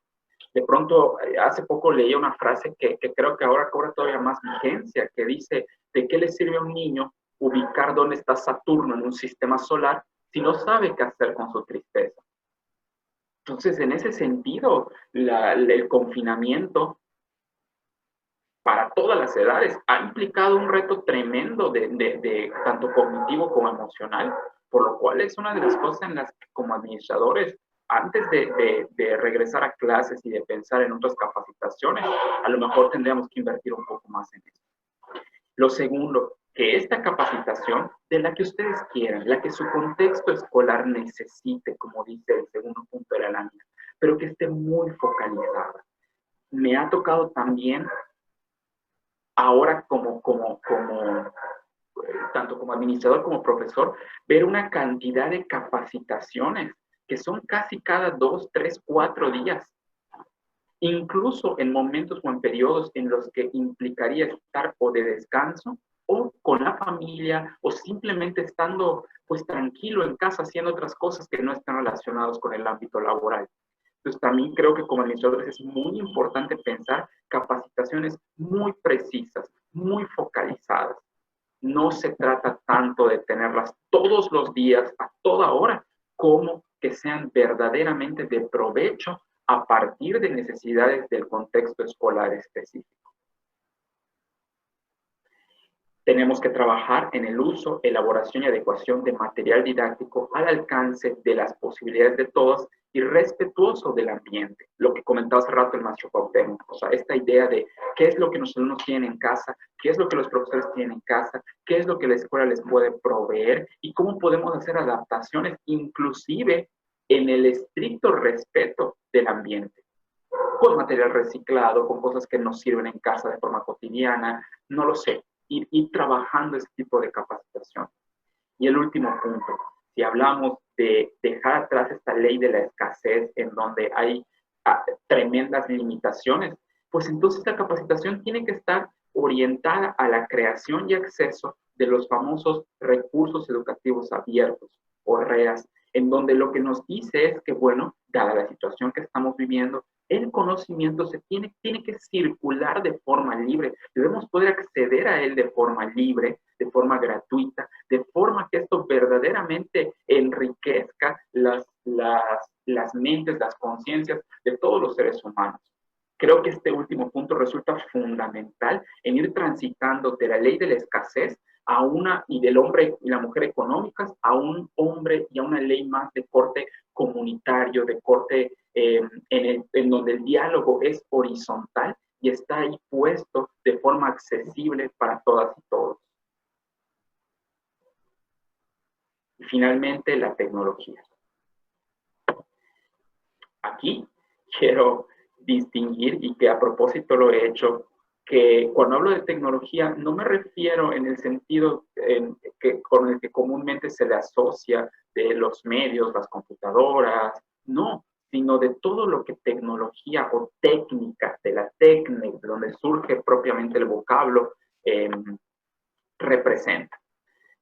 De pronto, hace poco leí una frase que creo que ahora cobra todavía más vigencia, que dice, ¿de qué le sirve a un niño ubicar dónde está Saturno en un sistema solar si no sabe qué hacer con su tristeza? Entonces, en ese sentido, el confinamiento para todas las edades ha implicado un reto tremendo de tanto cognitivo como emocional, por lo cual es una de las cosas en las que como administradores, antes de regresar a clases y de pensar en otras capacitaciones, a lo mejor tendríamos que invertir un poco más en eso. Lo segundo, que esta capacitación, de la que ustedes quieran, la que su contexto escolar necesite, como dice el segundo punto de la lámina, pero que esté muy focalizada. Me ha tocado también ahora tanto como administrador como profesor, ver una cantidad de capacitaciones que son casi cada 2, 3, 4 días. Incluso en momentos o en periodos en los que implicaría estar o de descanso o con la familia o simplemente estando pues tranquilo en casa haciendo otras cosas que no están relacionadas con el ámbito laboral. Entonces también creo que como administradores es muy importante pensar capacitaciones muy precisas, muy focalizadas. No se trata tanto de tenerlas todos los días, a toda hora, como que sean verdaderamente de provecho a partir de necesidades del contexto escolar específico. Tenemos que trabajar en el uso, elaboración y adecuación de material didáctico al alcance de las posibilidades de todos y respetuoso del ambiente. Lo que comentaba hace rato el maestro Cuauhtémoc, o sea, esta idea de qué es lo que los alumnos tienen en casa, qué es lo que los profesores tienen en casa, qué es lo que la escuela les puede proveer y cómo podemos hacer adaptaciones, inclusive en el estricto respeto del ambiente. Con material reciclado, con cosas que nos sirven en casa de forma cotidiana, no lo sé. Ir trabajando ese tipo de capacitación. Y el último punto, si hablamos de dejar atrás esta ley de la escasez en donde hay tremendas limitaciones, pues entonces la capacitación tiene que estar orientada a la creación y acceso de los famosos recursos educativos abiertos o REAs, en donde lo que nos dice es que, bueno, dada la situación que estamos viviendo, el conocimiento se tiene que circular de forma libre. Debemos poder acceder a él de forma libre, de forma gratuita, de forma que esto verdaderamente enriquezca las mentes, las conciencias de todos los seres humanos. Creo que este último punto resulta fundamental en ir transitando de la ley de la escasez a una, y del hombre y la mujer económicas, a un hombre y a una ley más de corte comunitario, de corte en donde el diálogo es horizontal y está ahí puesto de forma accesible para todas y todos. Y finalmente, la tecnología. Aquí quiero distinguir, y que a propósito lo he hecho, que cuando hablo de tecnología no me refiero en el sentido con el que comúnmente se le asocia de los medios, las computadoras, no, sino de todo lo que tecnología o técnica, de la técnica, de donde surge propiamente el vocablo, representa.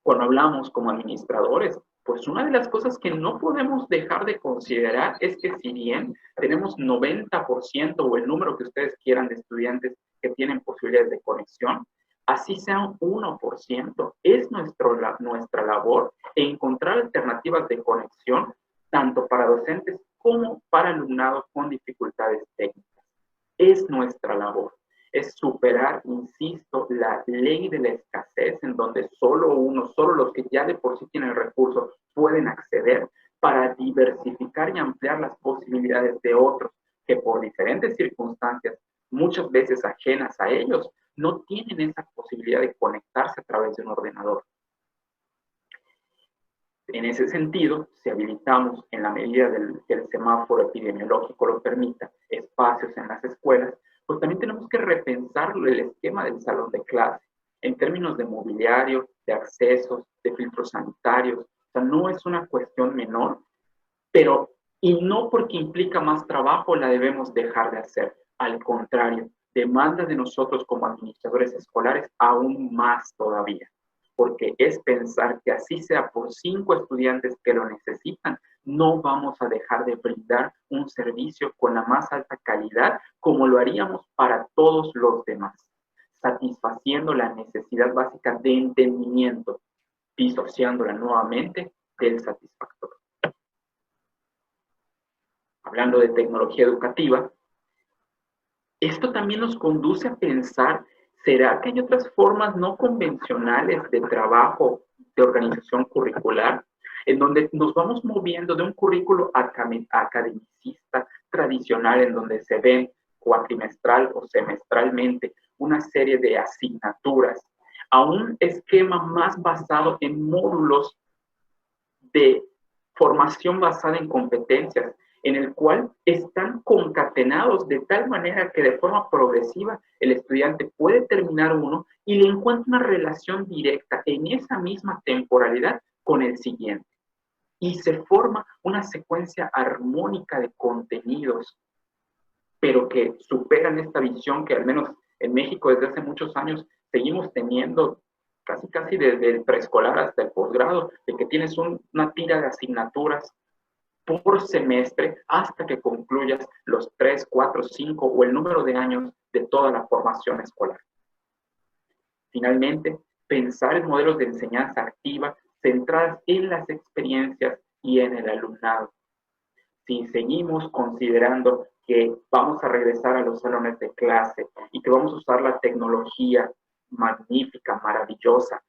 Cuando hablamos como administradores, pues una de las cosas que no podemos dejar de considerar es que si bien tenemos 90% o el número que ustedes quieran de estudiantes que tienen posibilidades de conexión, así sea un 1%, es nuestra labor encontrar alternativas de conexión tanto para docentes como para alumnado con dificultades técnicas. Es nuestra labor. Es superar, insisto, la ley de la escasez en donde solo los que ya de por sí tienen recursos pueden acceder para diversificar y ampliar las posibilidades de otros que por diferentes circunstancias, muchas veces ajenas a ellos, no tienen esa posibilidad de conectarse a través de un ordenador. En ese sentido, si habilitamos, en la medida que el semáforo epidemiológico lo permita, espacios en las escuelas, pues también tenemos que repensar el esquema del salón de clase en términos de mobiliario, de accesos, de filtros sanitarios. O sea, no es una cuestión menor, pero y no porque implica más trabajo la debemos dejar de hacer. Al contrario, demanda de nosotros como administradores escolares aún más todavía, porque es pensar que así sea por 5 estudiantes que lo necesitan, no vamos a dejar de brindar un servicio con la más alta calidad como lo haríamos para todos los demás, satisfaciendo la necesidad básica de entendimiento, disociándola nuevamente del satisfactor. Hablando de tecnología educativa, esto también nos conduce a pensar, ¿será que hay otras formas no convencionales de trabajo, de organización curricular, en donde nos vamos moviendo de un currículo academicista tradicional, en donde se ven cuatrimestral o semestralmente una serie de asignaturas, a un esquema más basado en módulos de formación basada en competencias, en el cual están concatenados de tal manera que de forma progresiva el estudiante puede terminar uno y le encuentra una relación directa en esa misma temporalidad con el siguiente. y se forma una secuencia armónica de contenidos, pero que superan esta visión que al menos en México desde hace muchos años seguimos teniendo, casi desde el preescolar hasta el posgrado, de que tienes una tira de asignaturas por semestre hasta que concluyas los 3, 4, 5 o el número de años de toda la formación escolar. Finalmente, pensar en modelos de enseñanza activa centradas en las experiencias y en el alumnado. Si seguimos considerando que vamos a regresar a los salones de clase y que vamos a usar la tecnología magnífica, maravillosa,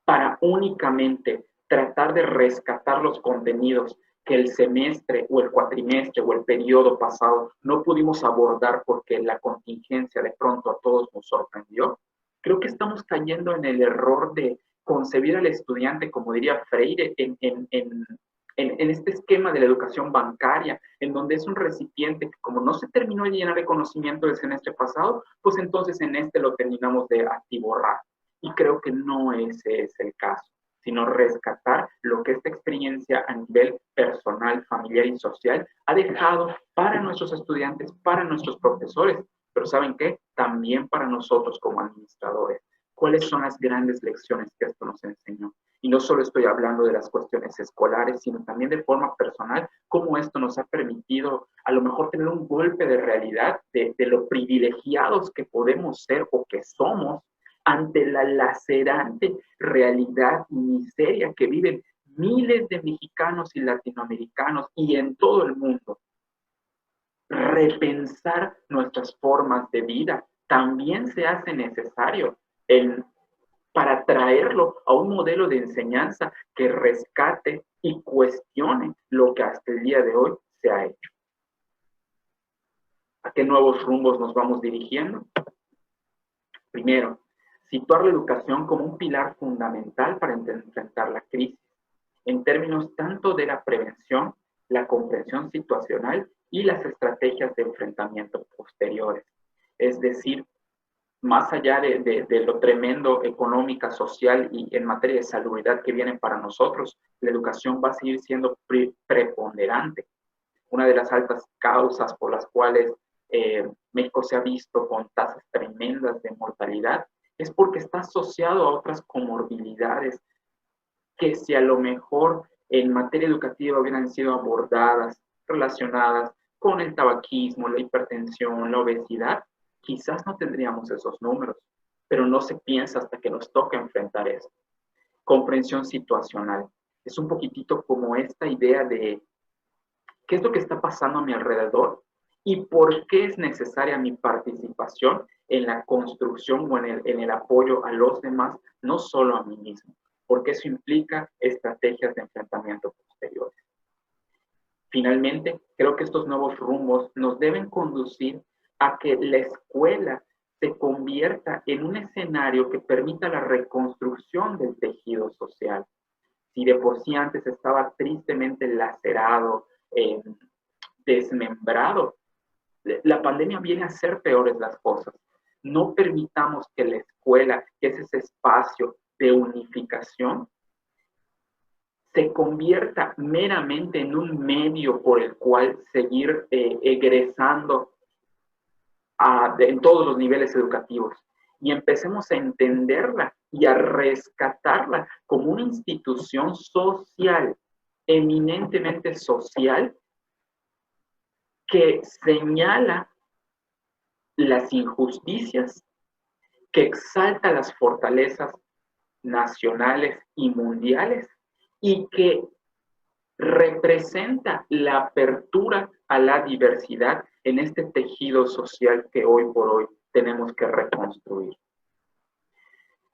para únicamente tratar de rescatar los contenidos que el semestre o el cuatrimestre o el periodo pasado no pudimos abordar porque la contingencia de pronto a todos nos sorprendió, creo que estamos cayendo en el error de concebir al estudiante, como diría Freire, en este esquema de la educación bancaria, en donde es un recipiente que como no se terminó de llenar de conocimiento del semestre pasado, pues entonces en este lo terminamos de atiborrar. Y creo que no ese es el caso, sino rescatar lo que esta experiencia a nivel personal, familiar y social ha dejado para nuestros estudiantes, para nuestros profesores, pero ¿saben qué? También para nosotros como administradores. ¿Cuáles son las grandes lecciones que esto nos enseñó? Y no solo estoy hablando de las cuestiones escolares, sino también de forma personal, cómo esto nos ha permitido a lo mejor tener un golpe de realidad de lo privilegiados que podemos ser o que somos ante la lacerante realidad y miseria que viven miles de mexicanos y latinoamericanos y en todo el mundo. Repensar nuestras formas de vida también se hace necesario para traerlo a un modelo de enseñanza que rescate y cuestione lo que hasta el día de hoy se ha hecho. ¿A qué nuevos rumbos nos vamos dirigiendo? Primero, situar la educación como un pilar fundamental para enfrentar la crisis, en términos tanto de la prevención, la comprensión situacional y las estrategias de enfrentamiento posteriores. Es decir, más allá de lo tremendo económica, social y en materia de salubridad que vienen para nosotros, la educación va a seguir siendo preponderante. Una de las altas causas por las cuales México se ha visto con tasas tremendas de mortalidad es porque está asociado a otras comorbilidades que si a lo mejor en materia educativa hubieran sido abordadas, relacionadas con el tabaquismo, la hipertensión, la obesidad, quizás no tendríamos esos números, pero no se piensa hasta que nos toca enfrentar eso. Comprensión situacional. Es un poquitito como esta idea de qué es lo que está pasando a mi alrededor y por qué es necesaria mi participación en la construcción o en el apoyo a los demás, no solo a mí mismo, porque eso implica estrategias de enfrentamiento posteriores. Finalmente, creo que estos nuevos rumbos nos deben conducir a que la escuela se convierta en un escenario que permita la reconstrucción del tejido social. Si de por sí antes estaba tristemente lacerado, desmembrado, la pandemia viene a hacer peores las cosas. No permitamos que la escuela, que es ese espacio de unificación, se convierta meramente en un medio por el cual seguir egresando en todos los niveles educativos y empecemos a entenderla y a rescatarla como una institución social, eminentemente social, que señala las injusticias, que exalta las fortalezas nacionales y mundiales y que representa la apertura a la diversidad en este tejido social que hoy por hoy tenemos que reconstruir.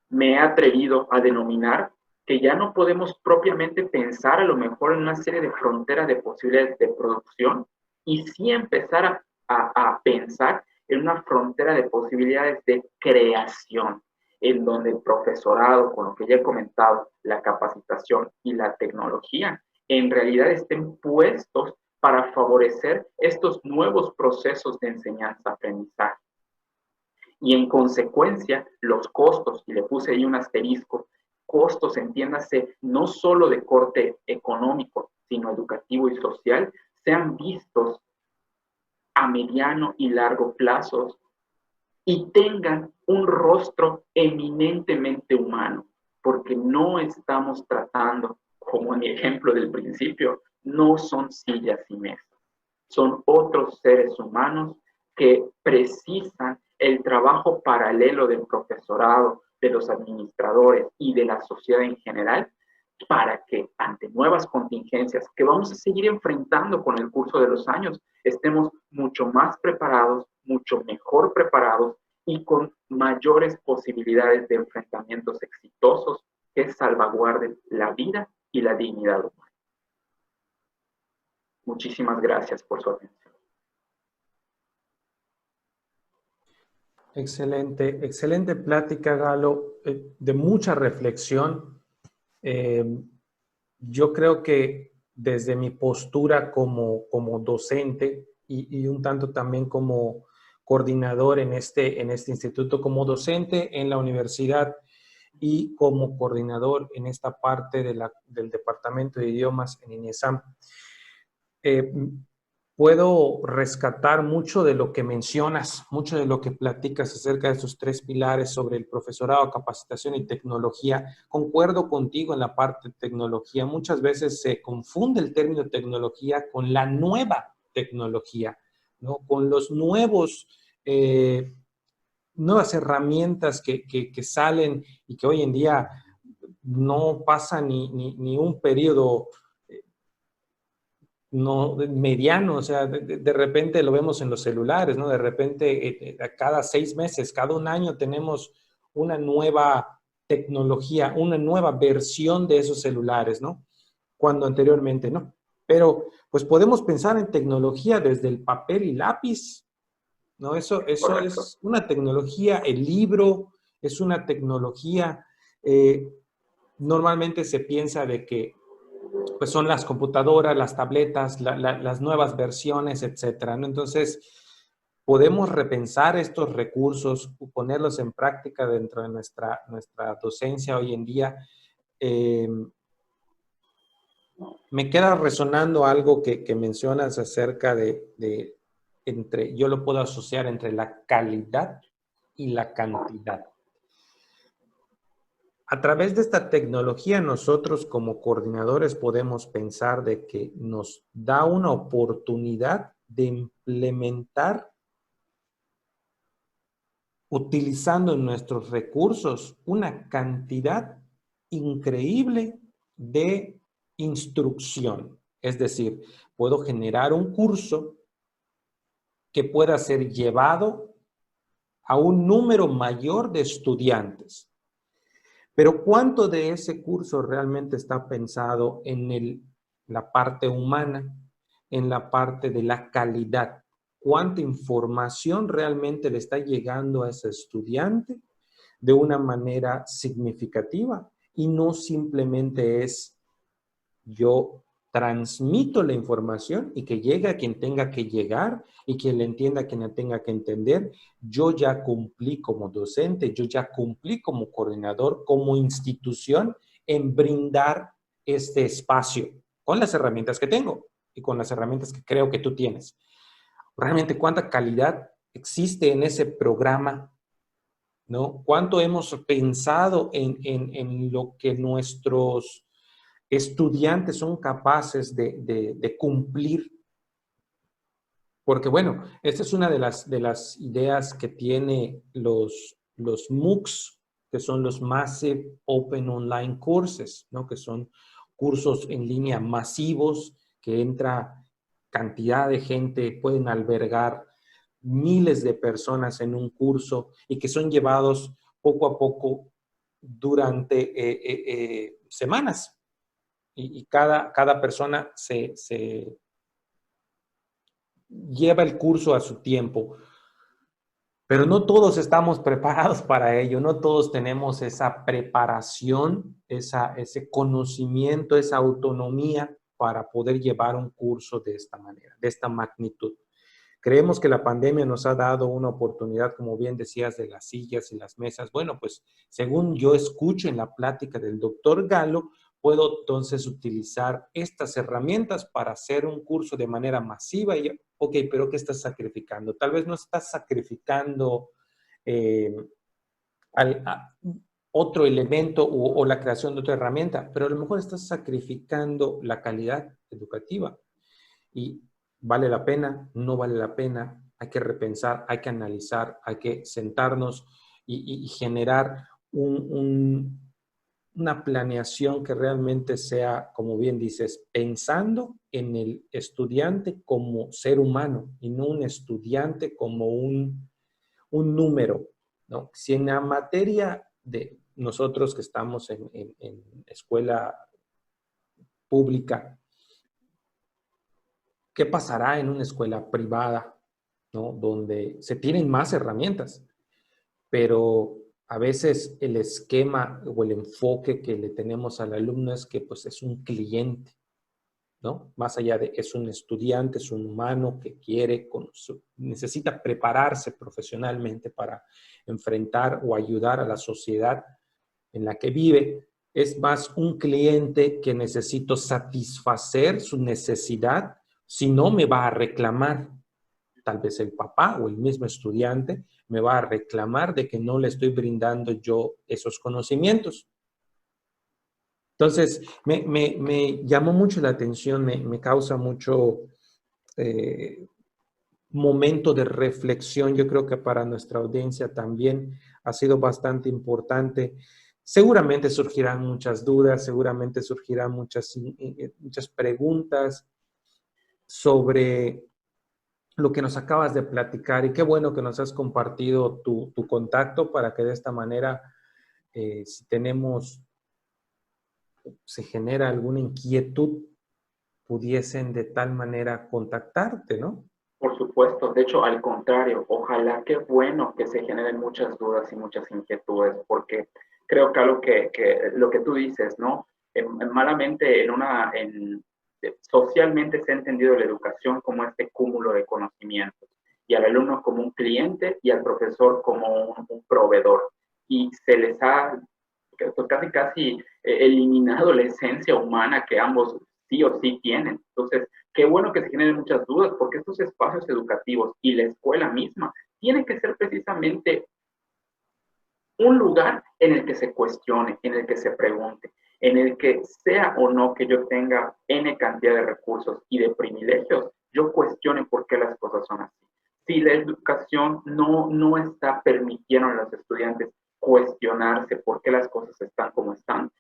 Me he atrevido a denominar que ya no podemos propiamente pensar a lo mejor en una serie de fronteras de posibilidades de producción y sí empezar a pensar en una frontera de posibilidades de creación, en donde el profesorado, con lo que ya he comentado, la capacitación y la tecnología, en realidad estén puestos para favorecer estos nuevos procesos de enseñanza-aprendizaje. Y en consecuencia, los costos, y le puse ahí un asterisco, costos, entiéndase, no solo de corte económico, sino educativo y social, sean vistos a mediano y largo plazo y tengan un rostro eminentemente humano, porque no estamos tratando, como en mi ejemplo del principio, no son sillas y mesas, son otros seres humanos que precisan el trabajo paralelo del profesorado, de los administradores y de la sociedad en general, para que ante nuevas contingencias que vamos a seguir enfrentando con el curso de los años, estemos mucho más preparados, mucho mejor preparados y con mayores posibilidades de enfrentamientos exitosos que salvaguarden la vida y la dignidad humana. Muchísimas gracias por su atención. Excelente, excelente plática, Galo, de mucha reflexión. Yo creo que desde mi postura como docente y un tanto también como coordinador en este instituto, como docente en la universidad y como coordinador en esta parte del Departamento de Idiomas en INESAM, puedo rescatar mucho de lo que mencionas, mucho de lo que platicas acerca de esos tres pilares sobre el profesorado, capacitación y tecnología. Concuerdo contigo en la parte de tecnología. Muchas veces se confunde el término tecnología con la nueva tecnología, ¿no? Con los nuevas herramientas que salen y que hoy en día no pasa ni un periodo no mediano, o sea, de repente lo vemos en los celulares, ¿no? De repente, cada 6 meses, cada un año tenemos una nueva tecnología, una nueva versión de esos celulares, ¿no? Cuando anteriormente no. Pero, pues podemos pensar en tecnología desde el papel y lápiz, ¿no? Eso es una tecnología, el libro es una tecnología. Normalmente se piensa de que pues son las computadoras, las tabletas, las nuevas versiones, etcétera, ¿no? Entonces, podemos repensar estos recursos, ponerlos en práctica dentro de nuestra docencia hoy en día. Me queda resonando algo que mencionas acerca yo lo puedo asociar entre la calidad y la cantidad. A través de esta tecnología, nosotros como coordinadores podemos pensar de que nos da una oportunidad de implementar, utilizando nuestros recursos, una cantidad increíble de instrucción. Es decir, puedo generar un curso que pueda ser llevado a un número mayor de estudiantes. Pero ¿cuánto de ese curso realmente está pensado en la parte humana, en la parte de la calidad? ¿Cuánta información realmente le está llegando a ese estudiante de una manera significativa? Y no simplemente es yo transmito la información y que llegue a quien tenga que llegar y quien le entienda a quien la tenga que entender. Yo ya cumplí como docente, yo ya cumplí como coordinador, como institución en brindar este espacio con las herramientas que tengo y con las herramientas que creo que tú tienes. Realmente, ¿cuánta calidad existe en ese programa? ¿No? ¿Cuánto hemos pensado en lo que nuestros estudiantes son capaces de cumplir? Porque bueno, esta es una de las ideas que tiene los MOOCs, que son los Massive Open Online Courses, ¿no? Que son cursos en línea masivos, que entra cantidad de gente, pueden albergar miles de personas en un curso y que son llevados poco a poco durante semanas. Y cada persona se lleva el curso a su tiempo. Pero no todos estamos preparados para ello, no todos tenemos esa preparación, ese conocimiento, esa autonomía para poder llevar un curso de esta manera, de esta magnitud. Creemos que la pandemia nos ha dado una oportunidad, como bien decías, de las sillas y las mesas. Bueno, pues según yo escucho en la plática del doctor Galo, puedo entonces utilizar estas herramientas para hacer un curso de manera masiva. Y, ok, pero ¿qué estás sacrificando? Tal vez no estás sacrificando eh, otro elemento o la creación de otra herramienta, pero a lo mejor estás sacrificando la calidad educativa. Y vale la pena, no vale la pena, hay que repensar, hay que analizar, hay que sentarnos y generar una planeación que realmente sea, como bien dices, pensando en el estudiante como ser humano y no un estudiante como un número, ¿no? Si en la materia de nosotros que estamos en escuela pública, ¿qué pasará en una escuela privada, ¿no? Donde se tienen más herramientas, pero a veces el esquema o el enfoque que le tenemos al alumno es que pues es un cliente, ¿no? Más allá de es un estudiante, es un humano que quiere, necesita prepararse profesionalmente para enfrentar o ayudar a la sociedad en la que vive. Es más un cliente que necesito satisfacer su necesidad, si no me va a reclamar. Tal vez el papá o el mismo estudiante me va a reclamar de que no le estoy brindando yo esos conocimientos. Entonces, me llamó mucho la atención, me causa mucho eh, momento de reflexión. Yo creo que para nuestra audiencia también ha sido bastante importante. Seguramente surgirán muchas dudas, seguramente surgirán muchas preguntas sobre lo que nos acabas de platicar y qué bueno que nos has compartido tu contacto para que de esta manera, si tenemos, se genera alguna inquietud, pudiesen de tal manera contactarte, ¿no? Por supuesto, de hecho, al contrario, ojalá que bueno que se generen muchas dudas y muchas inquietudes, porque creo que algo lo que tú dices, ¿no? Malamente socialmente se ha entendido la educación como este cúmulo de conocimientos, y al alumno como un cliente y al profesor como un proveedor. Y se les ha pues, casi eliminado la esencia humana que ambos sí o sí tienen. Entonces, qué bueno que se generen muchas dudas, porque estos espacios educativos y la escuela misma tienen que ser precisamente un lugar en el que se cuestione, en el que se pregunte, en el que sea o no que yo tenga N cantidad de recursos y de privilegios, yo cuestione por qué las cosas son así. Si la educación no está permitiendo a los estudiantes cuestionarse por qué las cosas están como están,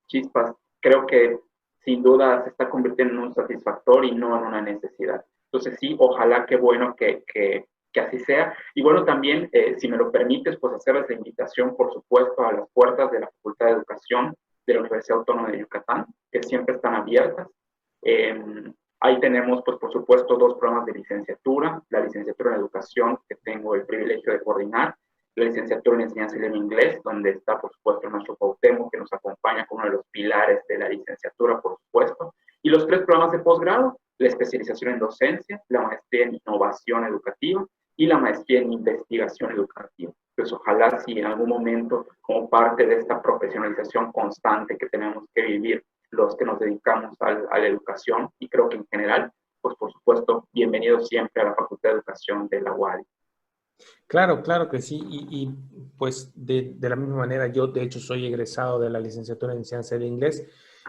chispas, creo que sin duda se está convirtiendo en un satisfactor y no en una necesidad. Entonces sí, ojalá que bueno que así sea. Y bueno, también, si me lo permites, pues hacerles la invitación, por supuesto, a las puertas de la Facultad de Educación de la Universidad Autónoma de Yucatán, que siempre están abiertas. Ahí tenemos, pues, por supuesto, dos programas de licenciatura, la licenciatura en Educación, que tengo el privilegio de coordinar, la licenciatura en Enseñanza del Inglés, donde está, por supuesto, el maestro Cuauhtémoc, que nos acompaña como uno de los pilares de la licenciatura, por supuesto, y los tres programas de posgrado, la especialización en docencia, la maestría en innovación educativa y la maestría en investigación educativa. Pues ojalá si en algún momento, como parte de esta profesionalización constante que tenemos que vivir los que nos dedicamos a la educación, y creo que en general, pues por supuesto, bienvenidos siempre a la Facultad de Educación de la UADY. Claro, claro que sí. Pues de la misma manera, yo de hecho soy egresado de la licenciatura en Enseñanza del Inglés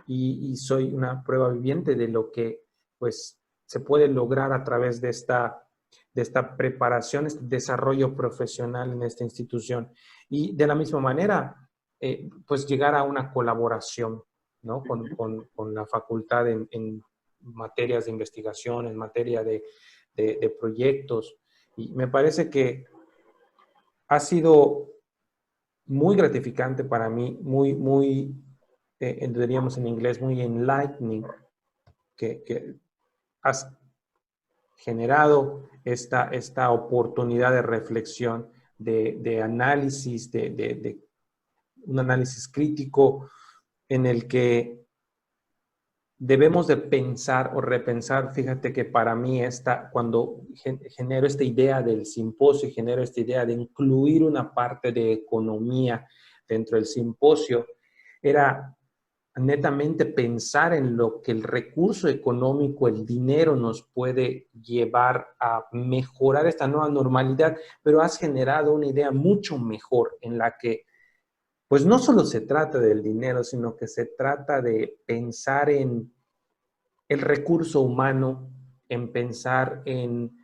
y soy una prueba viviente de lo que pues se puede lograr a través de esta preparación, este desarrollo profesional en esta institución. Y de la misma manera, pues llegar a una colaboración, ¿no? Con la facultad en materias de investigación, en materia de proyectos. Y me parece que ha sido muy gratificante para mí, diríamos en inglés, muy enlightening, que has generado esta oportunidad de reflexión, de análisis, un análisis crítico en el que debemos de pensar o repensar. Fíjate que para mí cuando genero esta idea del simposio y genero esta idea de incluir una parte de economía dentro del simposio, era netamente pensar en lo que el recurso económico, el dinero nos puede llevar a mejorar esta nueva normalidad, pero has generado una idea mucho mejor en la que pues no solo se trata del dinero, sino que se trata de pensar en el recurso humano, en pensar en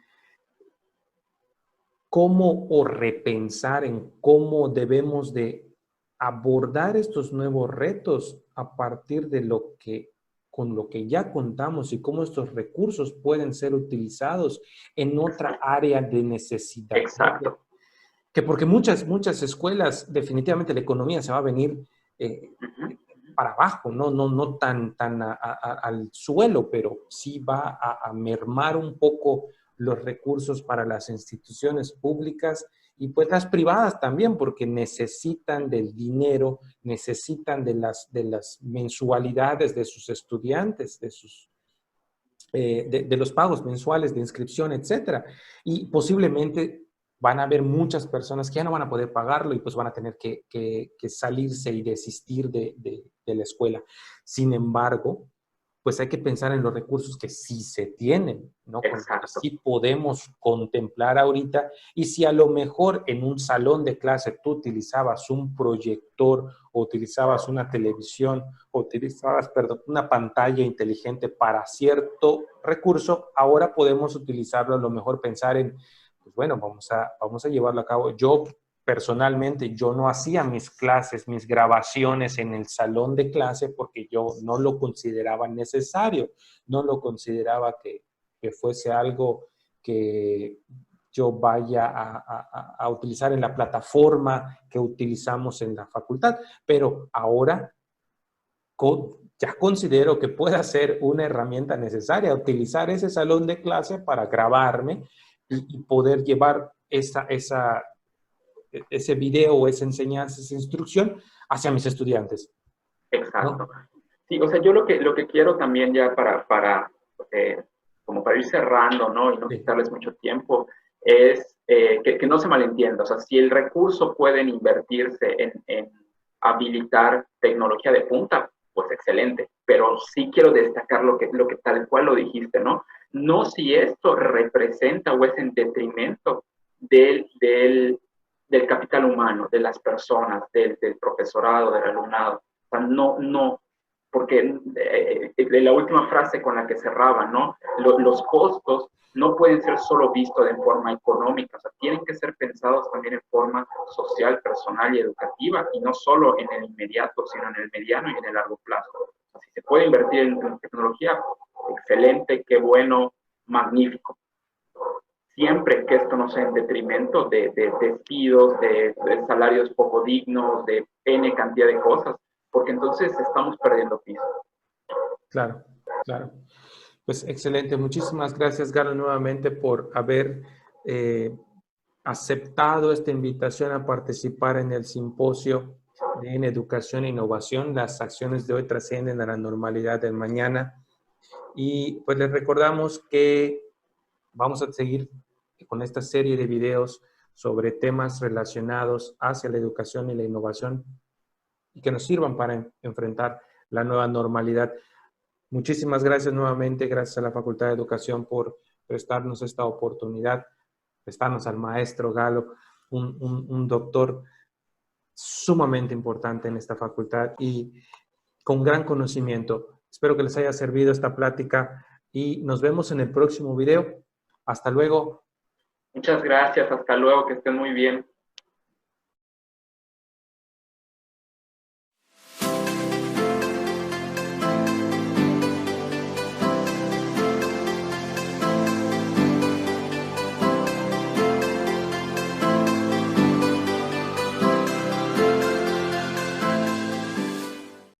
cómo o repensar en cómo debemos de abordar estos nuevos retos a partir de con lo que ya contamos y cómo estos recursos pueden ser utilizados en otra área de necesidad. Exacto. Que porque muchas escuelas, definitivamente la economía se va a venir para abajo, no tan al suelo, pero sí va a mermar un poco los recursos para las instituciones públicas y pues las privadas también, porque necesitan del dinero, necesitan de las mensualidades de sus estudiantes, de los pagos mensuales de inscripción, etcétera. Y posiblemente van a haber muchas personas que ya no van a poder pagarlo y pues van a tener que salirse y desistir de la escuela. Sin embargo, pues hay que pensar en los recursos que sí se tienen, ¿no? Con los que sí podemos contemplar ahorita. Y si a lo mejor en un salón de clase tú utilizabas un proyector o utilizabas una televisión o utilizabas, perdón, una pantalla inteligente para cierto recurso, ahora podemos utilizarlo, a lo mejor pensar en, pues bueno, vamos a llevarlo a cabo. Yo personalmente, yo no hacía mis clases, mis grabaciones en el salón de clase porque yo no lo consideraba necesario, no lo consideraba que fuese algo que yo vaya a utilizar en la plataforma que utilizamos en la facultad. Pero ahora ya considero que pueda ser una herramienta necesaria, utilizar ese salón de clase para grabarme y poder llevar ese video o esa enseñanza, esa instrucción hacia mis estudiantes. Exacto. ¿No? Sí, o sea, yo lo que quiero también ya como para ir cerrando, ¿no? Y no quitarles mucho tiempo, es que no se malentienda. O sea, si el recurso pueden invertirse en habilitar tecnología de punta, pues excelente. Pero sí quiero destacar lo que tal cual lo dijiste, ¿no? No si esto representa o es en detrimento del capital humano, de las personas, del profesorado, del alumnado. O sea, no, porque la última frase con la que cerraba, ¿no? Los costos no pueden ser solo vistos de forma económica, o sea, tienen que ser pensados también en forma social, personal y educativa, y no solo en el inmediato, sino en el mediano y en el largo plazo. O sea, si se puede invertir en tecnología, excelente, qué bueno, magnífico. Siempre que esto no sea en detrimento de despidos, de salarios poco dignos, de N cantidad de cosas, porque entonces estamos perdiendo piso. Claro, claro. Pues excelente. Muchísimas gracias, Galo, nuevamente por haber aceptado esta invitación a participar en el simposio en Educación e Innovación. Las acciones de hoy trascienden a la normalidad del mañana. Y pues les recordamos que vamos a seguir con esta serie de videos sobre temas relacionados hacia la educación y la innovación y que nos sirvan para enfrentar la nueva normalidad. Muchísimas gracias nuevamente, gracias a la Facultad de Educación por prestarnos esta oportunidad, prestarnos al maestro Galo, un doctor sumamente importante en esta facultad y con gran conocimiento. Espero que les haya servido esta plática y nos vemos en el próximo video. Hasta luego. Muchas gracias, hasta luego, que estén muy bien.